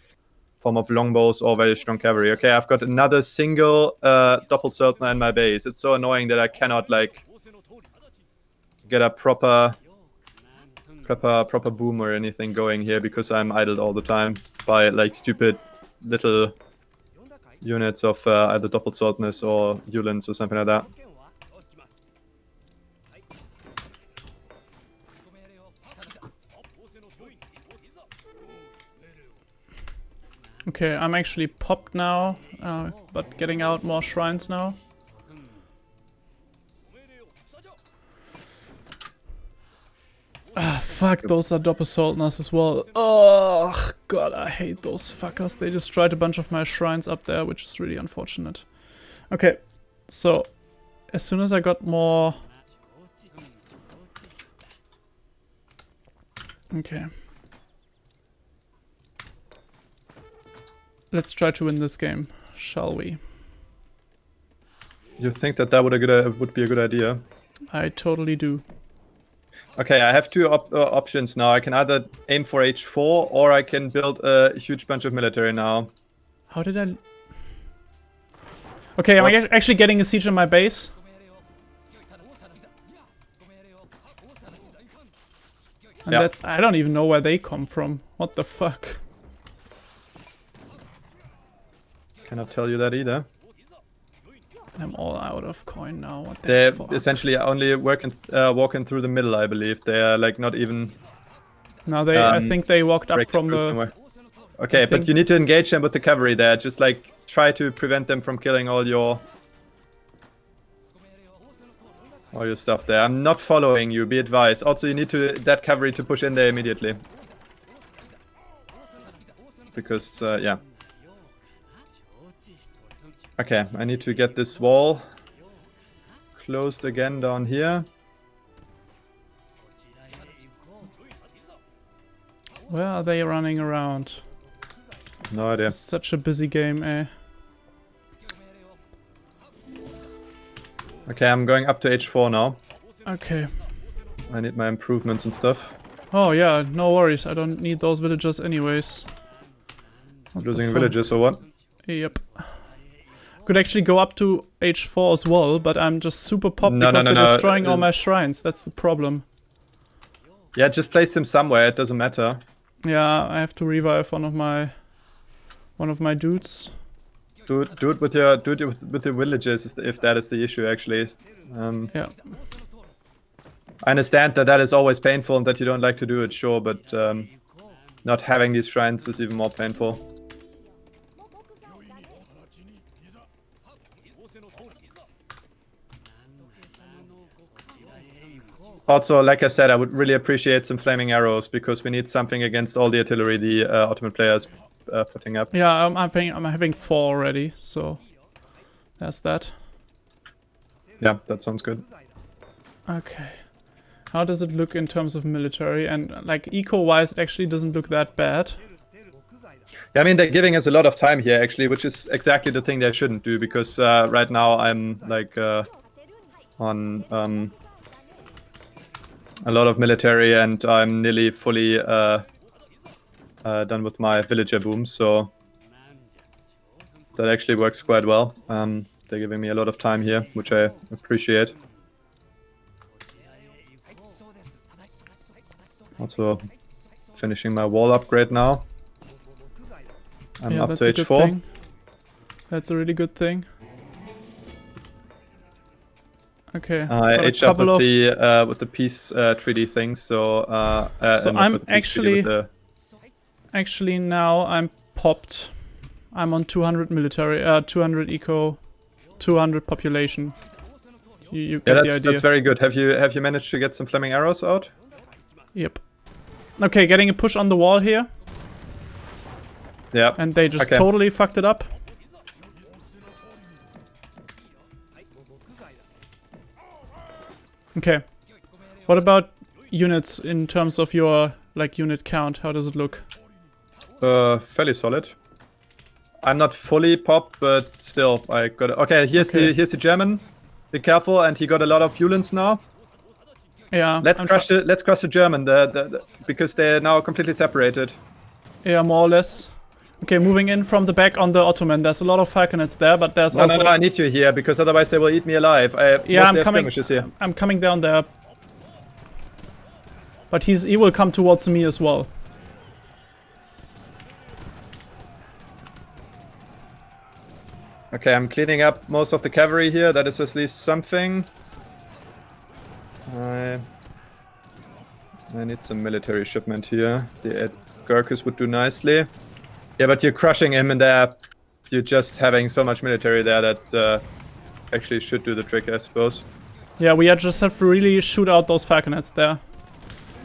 form of longbows or very strong cavalry. Okay, I've got another single double Söldner in my base. It's so annoying that I cannot like get a proper boom or anything going here, because I'm idled all the time by like stupid little units of either double Söldners or Uhlans or something like that. Okay, I'm actually popped now, but getting out more shrines now. Ah, fuck, those are double Söldners as well. Oh, god, I hate those fuckers. They destroyed a bunch of my shrines up there, which is really unfortunate. Okay, so, as soon as I got more... Okay. Let's try to win this game, shall we? You think that that would be a good idea? I totally do. Okay, I have two options now. I can either aim for H4 or I can build a huge bunch of military now. How did I... Okay, I'm actually getting a siege in my base. And that's... I don't even know where they come from. What the fuck? Cannot tell you that either. I'm all out of coin now. What the They're fuck? essentially only walking through the middle, I believe. They are like not even... No, they. I think they walked up from the... Somewhere. Okay, but you need to engage them with the cavalry there. Just like try to prevent them from killing all your stuff there. I'm not following you, be advised. Also, you need that cavalry to push in there immediately. Because, yeah. Okay, I need to get this wall closed again down here. Where are they running around? No idea. Such a busy game, eh? Okay, I'm going up to H4 now. Okay. I need my improvements and stuff. Oh yeah, no worries. I don't need those villagers anyways. Losing villages or what? Yep. Could actually go up to H4 as well, but I'm just super popped because they're destroying all my shrines. That's the problem. Yeah, just place them somewhere. It doesn't matter. Yeah, I have to revive one of my dudes. Do it with your villages if that is the issue actually. Yeah. I understand that is always painful and that you don't like to do it, sure, but not having these shrines is even more painful. Also, like I said, I would really appreciate some flaming arrows because we need something against all the artillery the Ottoman players putting up. Yeah, I'm having 4 already, so there's that. Yeah, that sounds good. Okay. How does it look in terms of military? And like eco-wise, it actually doesn't look that bad. Yeah, I mean, they're giving us a lot of time here actually, which is exactly the thing they shouldn't do because right now I'm like on a lot of military and I'm nearly fully done with my villager booms, so that actually works quite well. They're giving me a lot of time here, which I appreciate. Also finishing my wall upgrade now. I'm up to H4. That's a really good thing. Okay. I H up with the peace treaty thing, so so I'm actually now I'm popped. I'm on 200 military, 200 eco, 200 population. You get the idea. That's very good. Have you managed to get some flaming arrows out? Yep. Okay, getting a push on the wall here. Yeah. And they just totally fucked it up. Okay. What about units in terms of your like unit count? How does it look? Fairly solid. I'm not fully pop, but still, I got. Okay, here's the German. Be careful, and he got a lot of Uhlans now. Yeah. Let's crush the German, because they're now completely separated. Yeah, more or less. Okay, moving in from the back on the Ottoman. There's a lot of falconets there, but there's also. No, I need you here because otherwise they will eat me alive. Yeah, I'm coming. Here. I'm coming down there. But he will come towards me as well. Okay, I'm cleaning up most of the cavalry here. That is at least something. I need some military shipment here. The Gurkhas would do nicely. Yeah, but you're crushing him in there. You're just having so much military there that actually should do the trick, I suppose. Yeah, we just have to really shoot out those falconets there.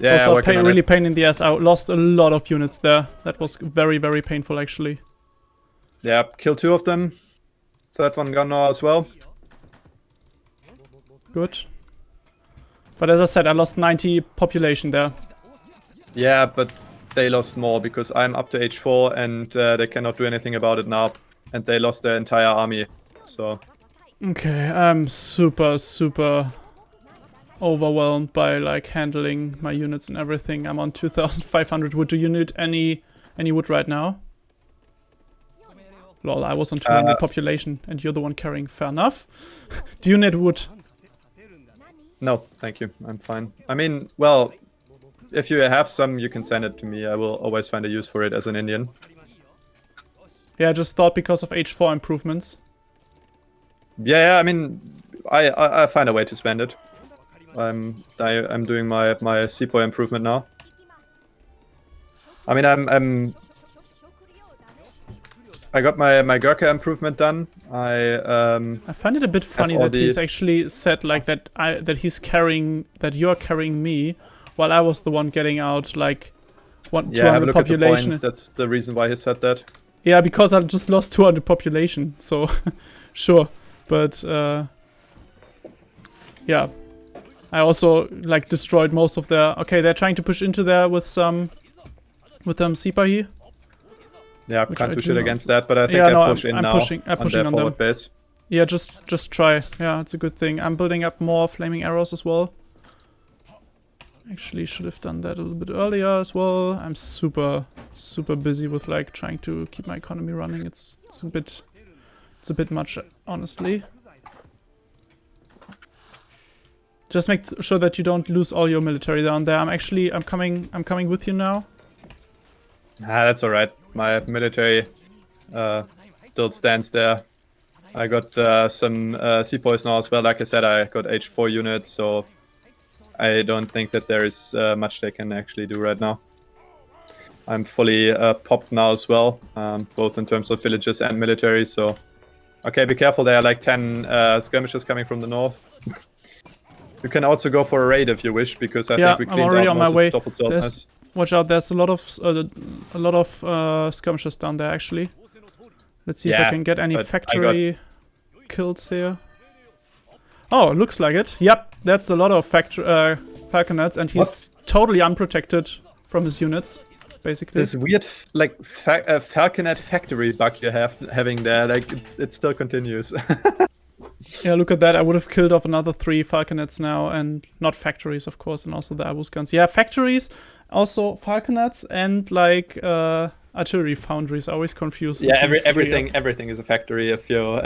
Yeah, those are really pain in the ass. I lost a lot of units there. That was very, very painful, actually. Yeah, kill 2 of them. Third one gone now as well. Good. But as I said, I lost 90 population there. Yeah, but they lost more because I'm up to H4 and they cannot do anything about it now. And they lost their entire army, so... Okay, I'm super, super overwhelmed by like handling my units and everything. I'm on 2,500 wood. Do you need any wood right now? Lol, I was on 200 population and you're the one carrying. Fair enough. Do you need wood? No, thank you. I'm fine. I mean, well, if you have some, you can send it to me. I will always find a use for it as an Indian. Yeah, I just thought because of H4 improvements. Yeah, I mean, I find a way to spend it. I'm doing my Sepoy improvement now. I mean, I got my Gurkha improvement done. I find it a bit funny that he's actually said like that you're carrying me while I was the one getting out like 200 population. That's the reason why he said that. Yeah, because I just lost 200 population. So sure, but yeah, I also like destroyed most of their. Okay, they're trying to push into there with some Sipahi. Yeah, can't do shit against that, but I think I push in now on their forward base. Yeah, just try. Yeah, it's a good thing. I'm building up more flaming arrows as well. Actually, should have done that a little bit earlier as well. I'm super busy with like trying to keep my economy running. It's a bit much, honestly. Just make sure that you don't lose all your military down there. I'm coming with you now. Ah, that's alright. My military still stands there. I got some sepoys now as well. Like I said, I got H4 units, so I don't think that there is much they can actually do right now. I'm fully popped now as well, both in terms of villages and military, so... Okay, be careful, there are like 10 skirmishes coming from the north. You can also go for a raid if you wish, because I think we cleaned out most of the Doppelzoltners. Watch out! There's a lot of skirmishes down there actually. Let's see if I can get any factory kills here. Oh, looks like it. Yep, that's a lot of falconets, and he's totally unprotected from his units, basically. This weird like falconet factory bug you're having there, like it still continues. Yeah, look at that. I would have killed off another 3 falconets now, and not factories, of course, and also the Abus guns. Yeah, factories, also falconets, and like artillery foundries. I always confuse. Yeah, everything is a factory if you're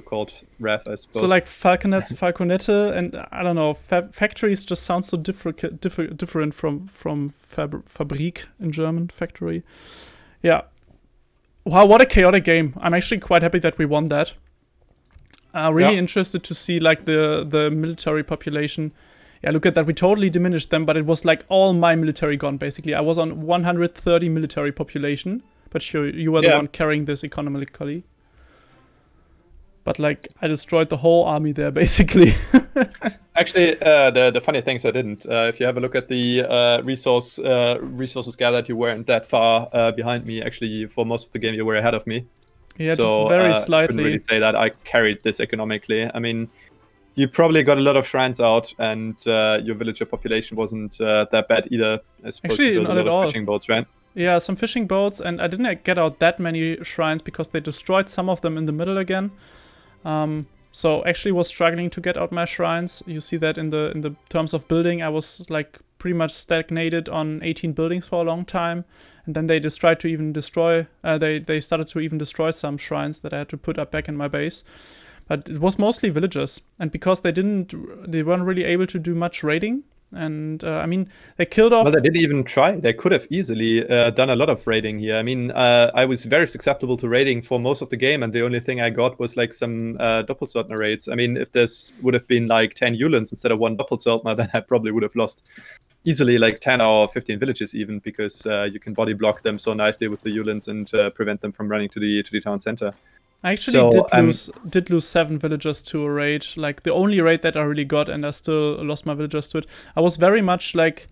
called Ref, I suppose. So like falconets, falconette, and I don't know. Factories just sound so different from Fabrik in German. Factory. Yeah. Wow, what a chaotic game! I'm actually quite happy that we won that. Really interested to see like the military population. Yeah, look at that. We totally diminished them, but it was like all my military gone, basically. I was on 130 military population, but sure, you were the one carrying this economically. But like I destroyed the whole army there basically. Actually, the funny thing is I didn't. If you have a look at the resources gathered, you weren't that far behind me. Actually, for most of the game, you were ahead of me. Yeah, so, just very slightly. Couldn't really say that I carried this economically. I mean, you probably got a lot of shrines out, and your villager population wasn't that bad either. I suppose actually, you built not a at lot all. of fishing boats, right? Yeah, some fishing boats, and I didn't get out that many shrines because they destroyed some of them in the middle again. So actually was struggling to get out my shrines. You see that in the terms of building, I was like pretty much stagnated on 18 buildings for a long time, and then they just tried to even destroy. They started to even destroy some shrines that I had to put up back in my base. But it was mostly villagers, and because they weren't really able to do much raiding. And I mean, they killed off. Well, they didn't even try. They could have easily done a lot of raiding here. I mean, I was very susceptible to raiding for most of the game, and the only thing I got was like some Doppelsöldner raids. I mean, if this would have been like 10 𝐻𝐿ins instead of 1 Doppelsöldner, then I probably would have lost easily like 10 or 15 villages even, because you can body block them so nicely with the 𝐻𝐿ins and prevent them from running to the town center. I actually did lose 7 villagers to a raid, like the only raid that I really got, and I still lost my villagers to it. I was very much like,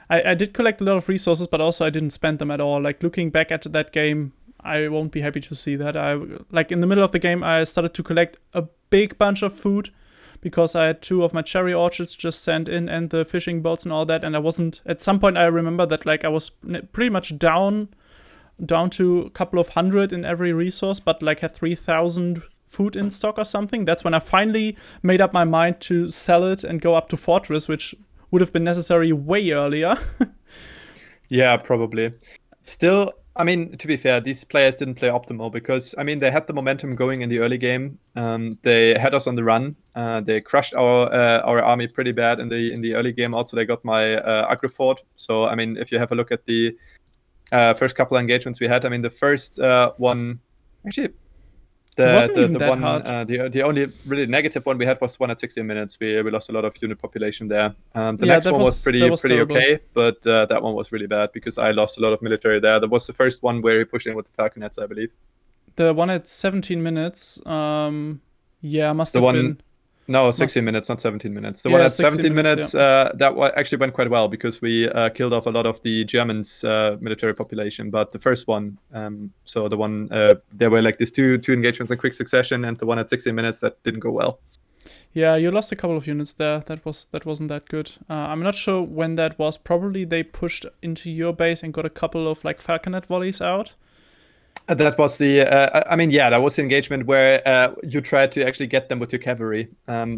I did collect a lot of resources, but also I didn't spend them at all. Like looking back at that game, I won't be happy to see that. Like in the middle of the game, I started to collect a big bunch of food because I had 2 of my cherry orchards just sent in and the fishing boats and all that. And I wasn't, at some point I remember that like I was pretty much down to a couple of hundred in every resource, but like had 3,000 food in stock or something. That's when I finally made up my mind to sell it and go up to Fortress, which would have been necessary way earlier. Yeah, probably. Still, I mean, to be fair, these players didn't play optimal because, I mean, they had the momentum going in the early game. They had us on the run. They crushed our army pretty bad in the early game. Also, they got my aggro fort. So, I mean, if you have a look at the first couple of engagements we had, I mean, the first one, actually, the only really negative one we had was one at 16 minutes. We lost a lot of unit population there. The next one was pretty okay, but that one was really bad because I lost a lot of military there. That was the first one where he pushed in with the falconets, I believe. The one at 17 minutes, yeah, must have been. No, 16 minutes, not 17 minutes. The one at 17 minutes, that actually went quite well because we killed off a lot of the Germans' military population. But the first one, so the one, there were like these two engagements in quick succession, and the one at 16 minutes, that didn't go well. Yeah, you lost a couple of units there. That wasn't that good. I'm not sure when that was. Probably they pushed into your base and got a couple of like falconet volleys out. That was the, I mean, yeah, that was the engagement where you tried to actually get them with your cavalry.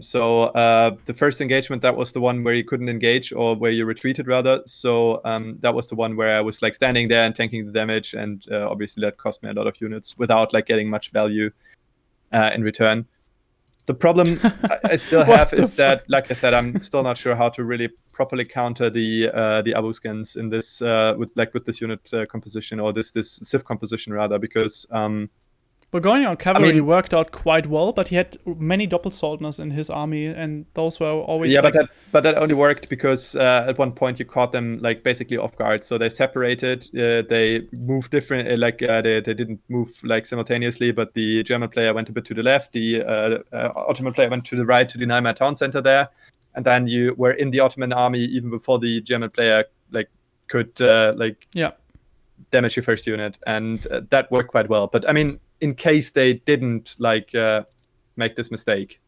So the first engagement, that was the one where you couldn't engage, or where you retreated rather. So that was the one where I was like standing there and tanking the damage, and obviously that cost me a lot of units without like getting much value in return. The problem I still have is that, like I said, I'm still not sure how to really properly counter the Abus Guns in this with this unit composition, or this civ composition rather, because but going on cavalry worked out quite well, but he had many Doppelsöldners in his army, and those were always but that only worked because at one point you caught them like basically off guard, so they separated, they moved different, they didn't move like simultaneously, but the German player went a bit to the left, the Ottoman player went to the right to deny my town center there, and then you were in the Ottoman army even before the German player like could damage your first unit, and that worked quite well. But I mean, in case they didn't like make this mistake,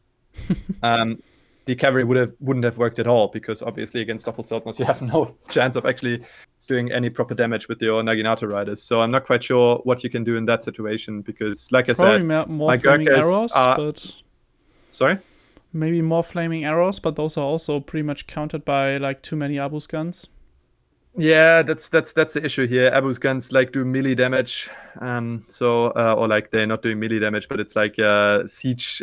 the cavalry wouldn't have worked at all, because obviously against Doppelsöldners you have no chance of actually doing any proper damage with your Naginato riders. So I'm not quite sure what you can do in that situation, because like I said, more flaming arrows, but sorry? Maybe more flaming arrows, but those are also pretty much countered by like too many Abus Guns. Yeah, that's the issue here. Abus Guns like do melee damage, or like they're not doing melee damage, but it's like siege,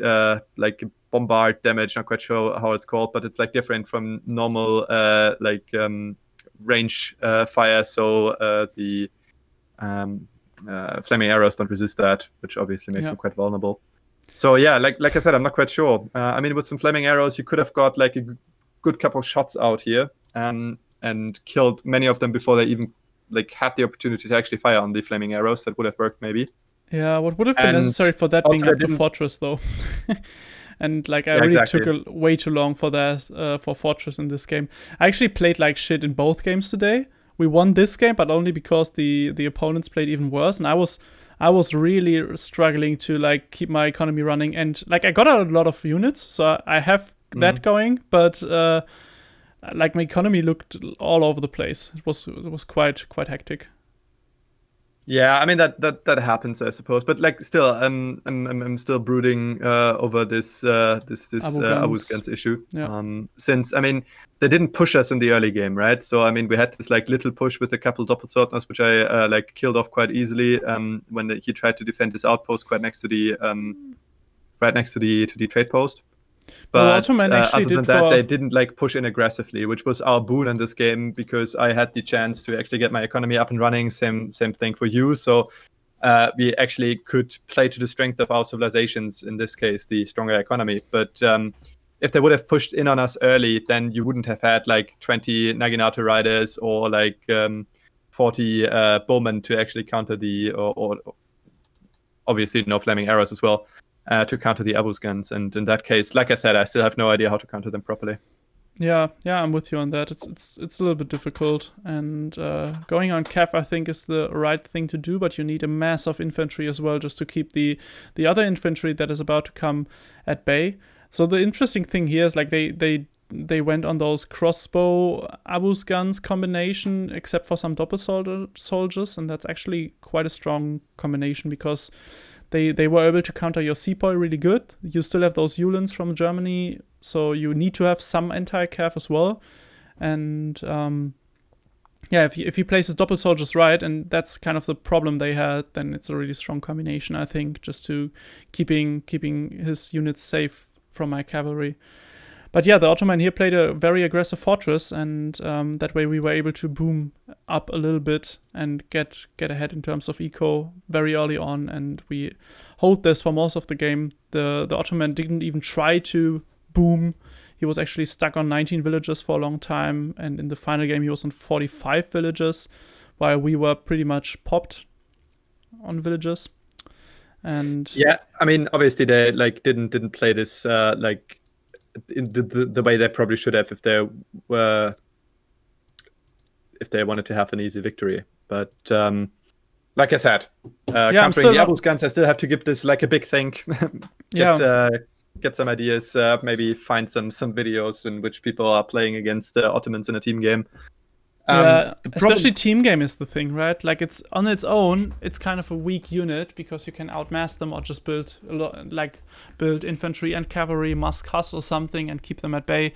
like bombard damage. Not quite sure how it's called, but it's like different from normal range fire. So the flaming arrows don't resist that, which obviously makes them quite vulnerable. So yeah, like I said, I'm not quite sure. I mean, with some flaming arrows, you could have got like a good couple shots out here, and killed many of them before they even like had the opportunity to actually fire on the flaming arrows. That would have worked maybe. Yeah, what would have been And necessary for that being also up to Fortress, though? And like, I really took way too long for that, for Fortress in this game. I actually played like shit in both games today. We won this game, but only because the opponents played even worse. And I was really struggling to like keep my economy running. And like, I got a lot of units, so I have that going. But like, my economy looked all over the place. It was quite hectic. Yeah, I mean that happens, I suppose. But like, still, I'm still brooding over this Abus Guns issue. Yeah. Since, I mean, they didn't push us in the early game, right? So I mean, we had this like little push with a couple Doppelswordners, which I like killed off quite easily when he tried to defend his outpost quite next to the trade post. But other than that, they didn't like push in aggressively, which was our boon in this game, because I had the chance to actually get my economy up and running. Same thing for you. So we actually could play to the strength of our civilizations, in this case, the stronger economy. But if they would have pushed in on us early, then you wouldn't have had like 20 Naginata riders or like 40 bowmen to actually counter or obviously no flaming arrows as well. To counter the Abus guns, and in that case, like I said, I still have no idea how to counter them properly. Yeah, I'm with you on that. It's a little bit difficult, and going on Cav, I think, is the right thing to do. But you need a mass of infantry as well, just to keep the other infantry that is about to come at bay. So the interesting thing here is like they went on those crossbow Abus guns combination, except for some doppel soldiers, and that's actually quite a strong combination, because they were able to counter your sepoy really good. You still have those 𝐿𝐴ns from Germany, so you need to have some anti-cav as well. And yeah, if he places doppel soldiers right, and that's kind of the problem they had, then it's a really strong combination, I think, just to keeping his units safe from my cavalry. But yeah, the Ottoman here played a very aggressive fortress, and that way we were able to boom up a little bit and get ahead in terms of eco very early on, and we hold this for most of the game. The Ottoman didn't even try to boom. He was actually stuck on 19 villages for a long time, and in the final game he was on 45 villages, while we were pretty much popped on villages. And yeah, I mean, obviously they like didn't play this like in the way they probably should have if they wanted to have an easy victory. But like I said, countering the Abus guns, I still have to give this like a big think. Get some ideas, maybe find some videos in which people are playing against Ottomans in a team game. Especially team game is the thing, right? Like, it's on its own, it's kind of a weak unit, because you can outmass them or just build infantry and cavalry, Muskas or something, and keep them at bay.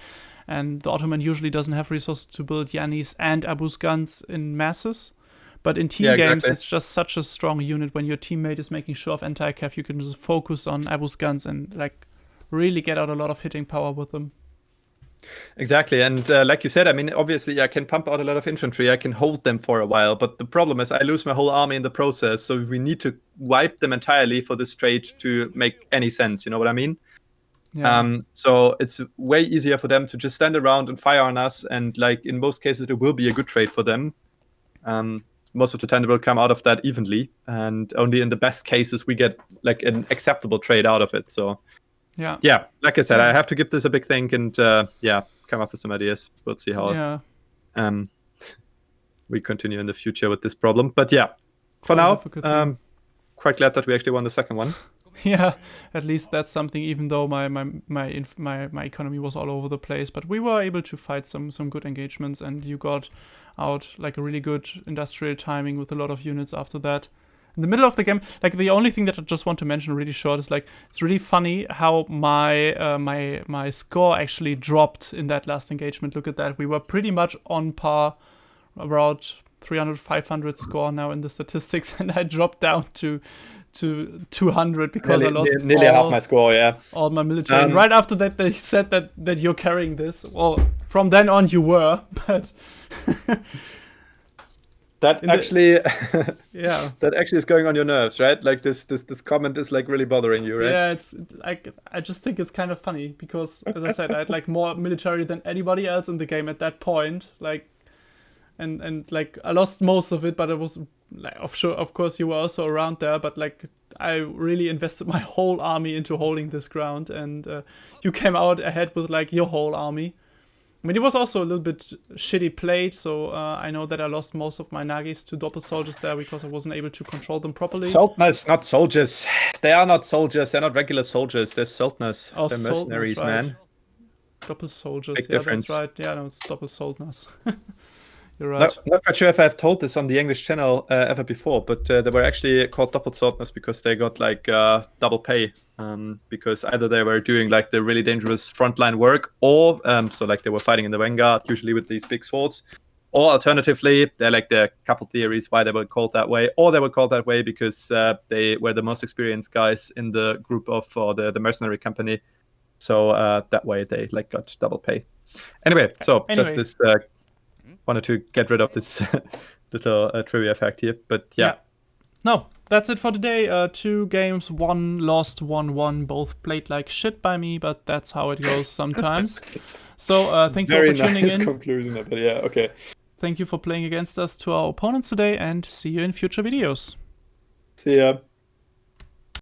And the Ottoman usually doesn't have resources to build Janis and Abus guns in masses. But in team games, it's just such a strong unit. When your teammate is making sure of anti-cav, you can just focus on Abus guns and like really get out a lot of hitting power with them. Exactly, and like you said, I mean, obviously I can pump out a lot of infantry, I can hold them for a while, but the problem is I lose my whole army in the process, so we need to wipe them entirely for this trade to make any sense, you know what I mean? Yeah. So it's way easier for them to just stand around and fire on us, and like in most cases it will be a good trade for them. Most of the time it will come out of that evenly, and only in the best cases we get like an acceptable trade out of it, so... Yeah, like I said, I have to give this a big think and come up with some ideas. We'll see how we continue in the future with this problem. But yeah, for now, quite glad that we actually won the second one. Yeah, at least that's something, even though my economy was all over the place. But we were able to fight some good engagements, and you got out like a really good industrial timing with a lot of units after that. In the middle of the game, like, the only thing that I just want to mention really short is like, it's really funny how my score actually dropped in that last engagement. Look at that. We were pretty much on par, about 300, 500 score now in the statistics, and I dropped down to 200 because I lost nearly half my score, all my military. And right after that, they said that you're carrying this. Well, from then on you were, but... That actually, that actually is going on your nerves, right? Like this comment is like really bothering you, right? Yeah, it's like, I just think it's kind of funny because, as I said, I had like more military than anybody else in the game at that point. Like, and like I lost most of it, but it was like, of course you were also around there. But like I really invested my whole army into holding this ground, and you came out ahead with like your whole army. I mean, it was also a little bit shitty played, so I know that I lost most of my Nagis to Doppel soldiers there because I wasn't able to control them properly. Söldners, not soldiers. They are not soldiers. They're not regular soldiers. They're Söldners. Oh, They're mercenaries, right. man. Doppel soldiers. Big Yeah, difference. that's right. Yeah, no, it's Doppel Söldners. You're right. Not quite sure if I've told this on the English channel ever before, but they were actually called Doppelsöldners because they got like double pay. Because either they were doing like the really dangerous frontline work, or so like they were fighting in the vanguard, usually with these big swords, or alternatively, they're like the couple theories why they were called that way, or they were called that way because they were the most experienced guys in the group of the mercenary company. So that way they like got double pay. Anyway, so just this wanted to get rid of this little trivia fact here, but yeah. No, that's it for today. 2 games, 1 lost, 1 won. Both played like shit by me, but that's how it goes sometimes. So thank you for tuning in. Conclusion, but yeah, okay. Thank you for playing against us to our opponents today, and see you in future videos. See ya.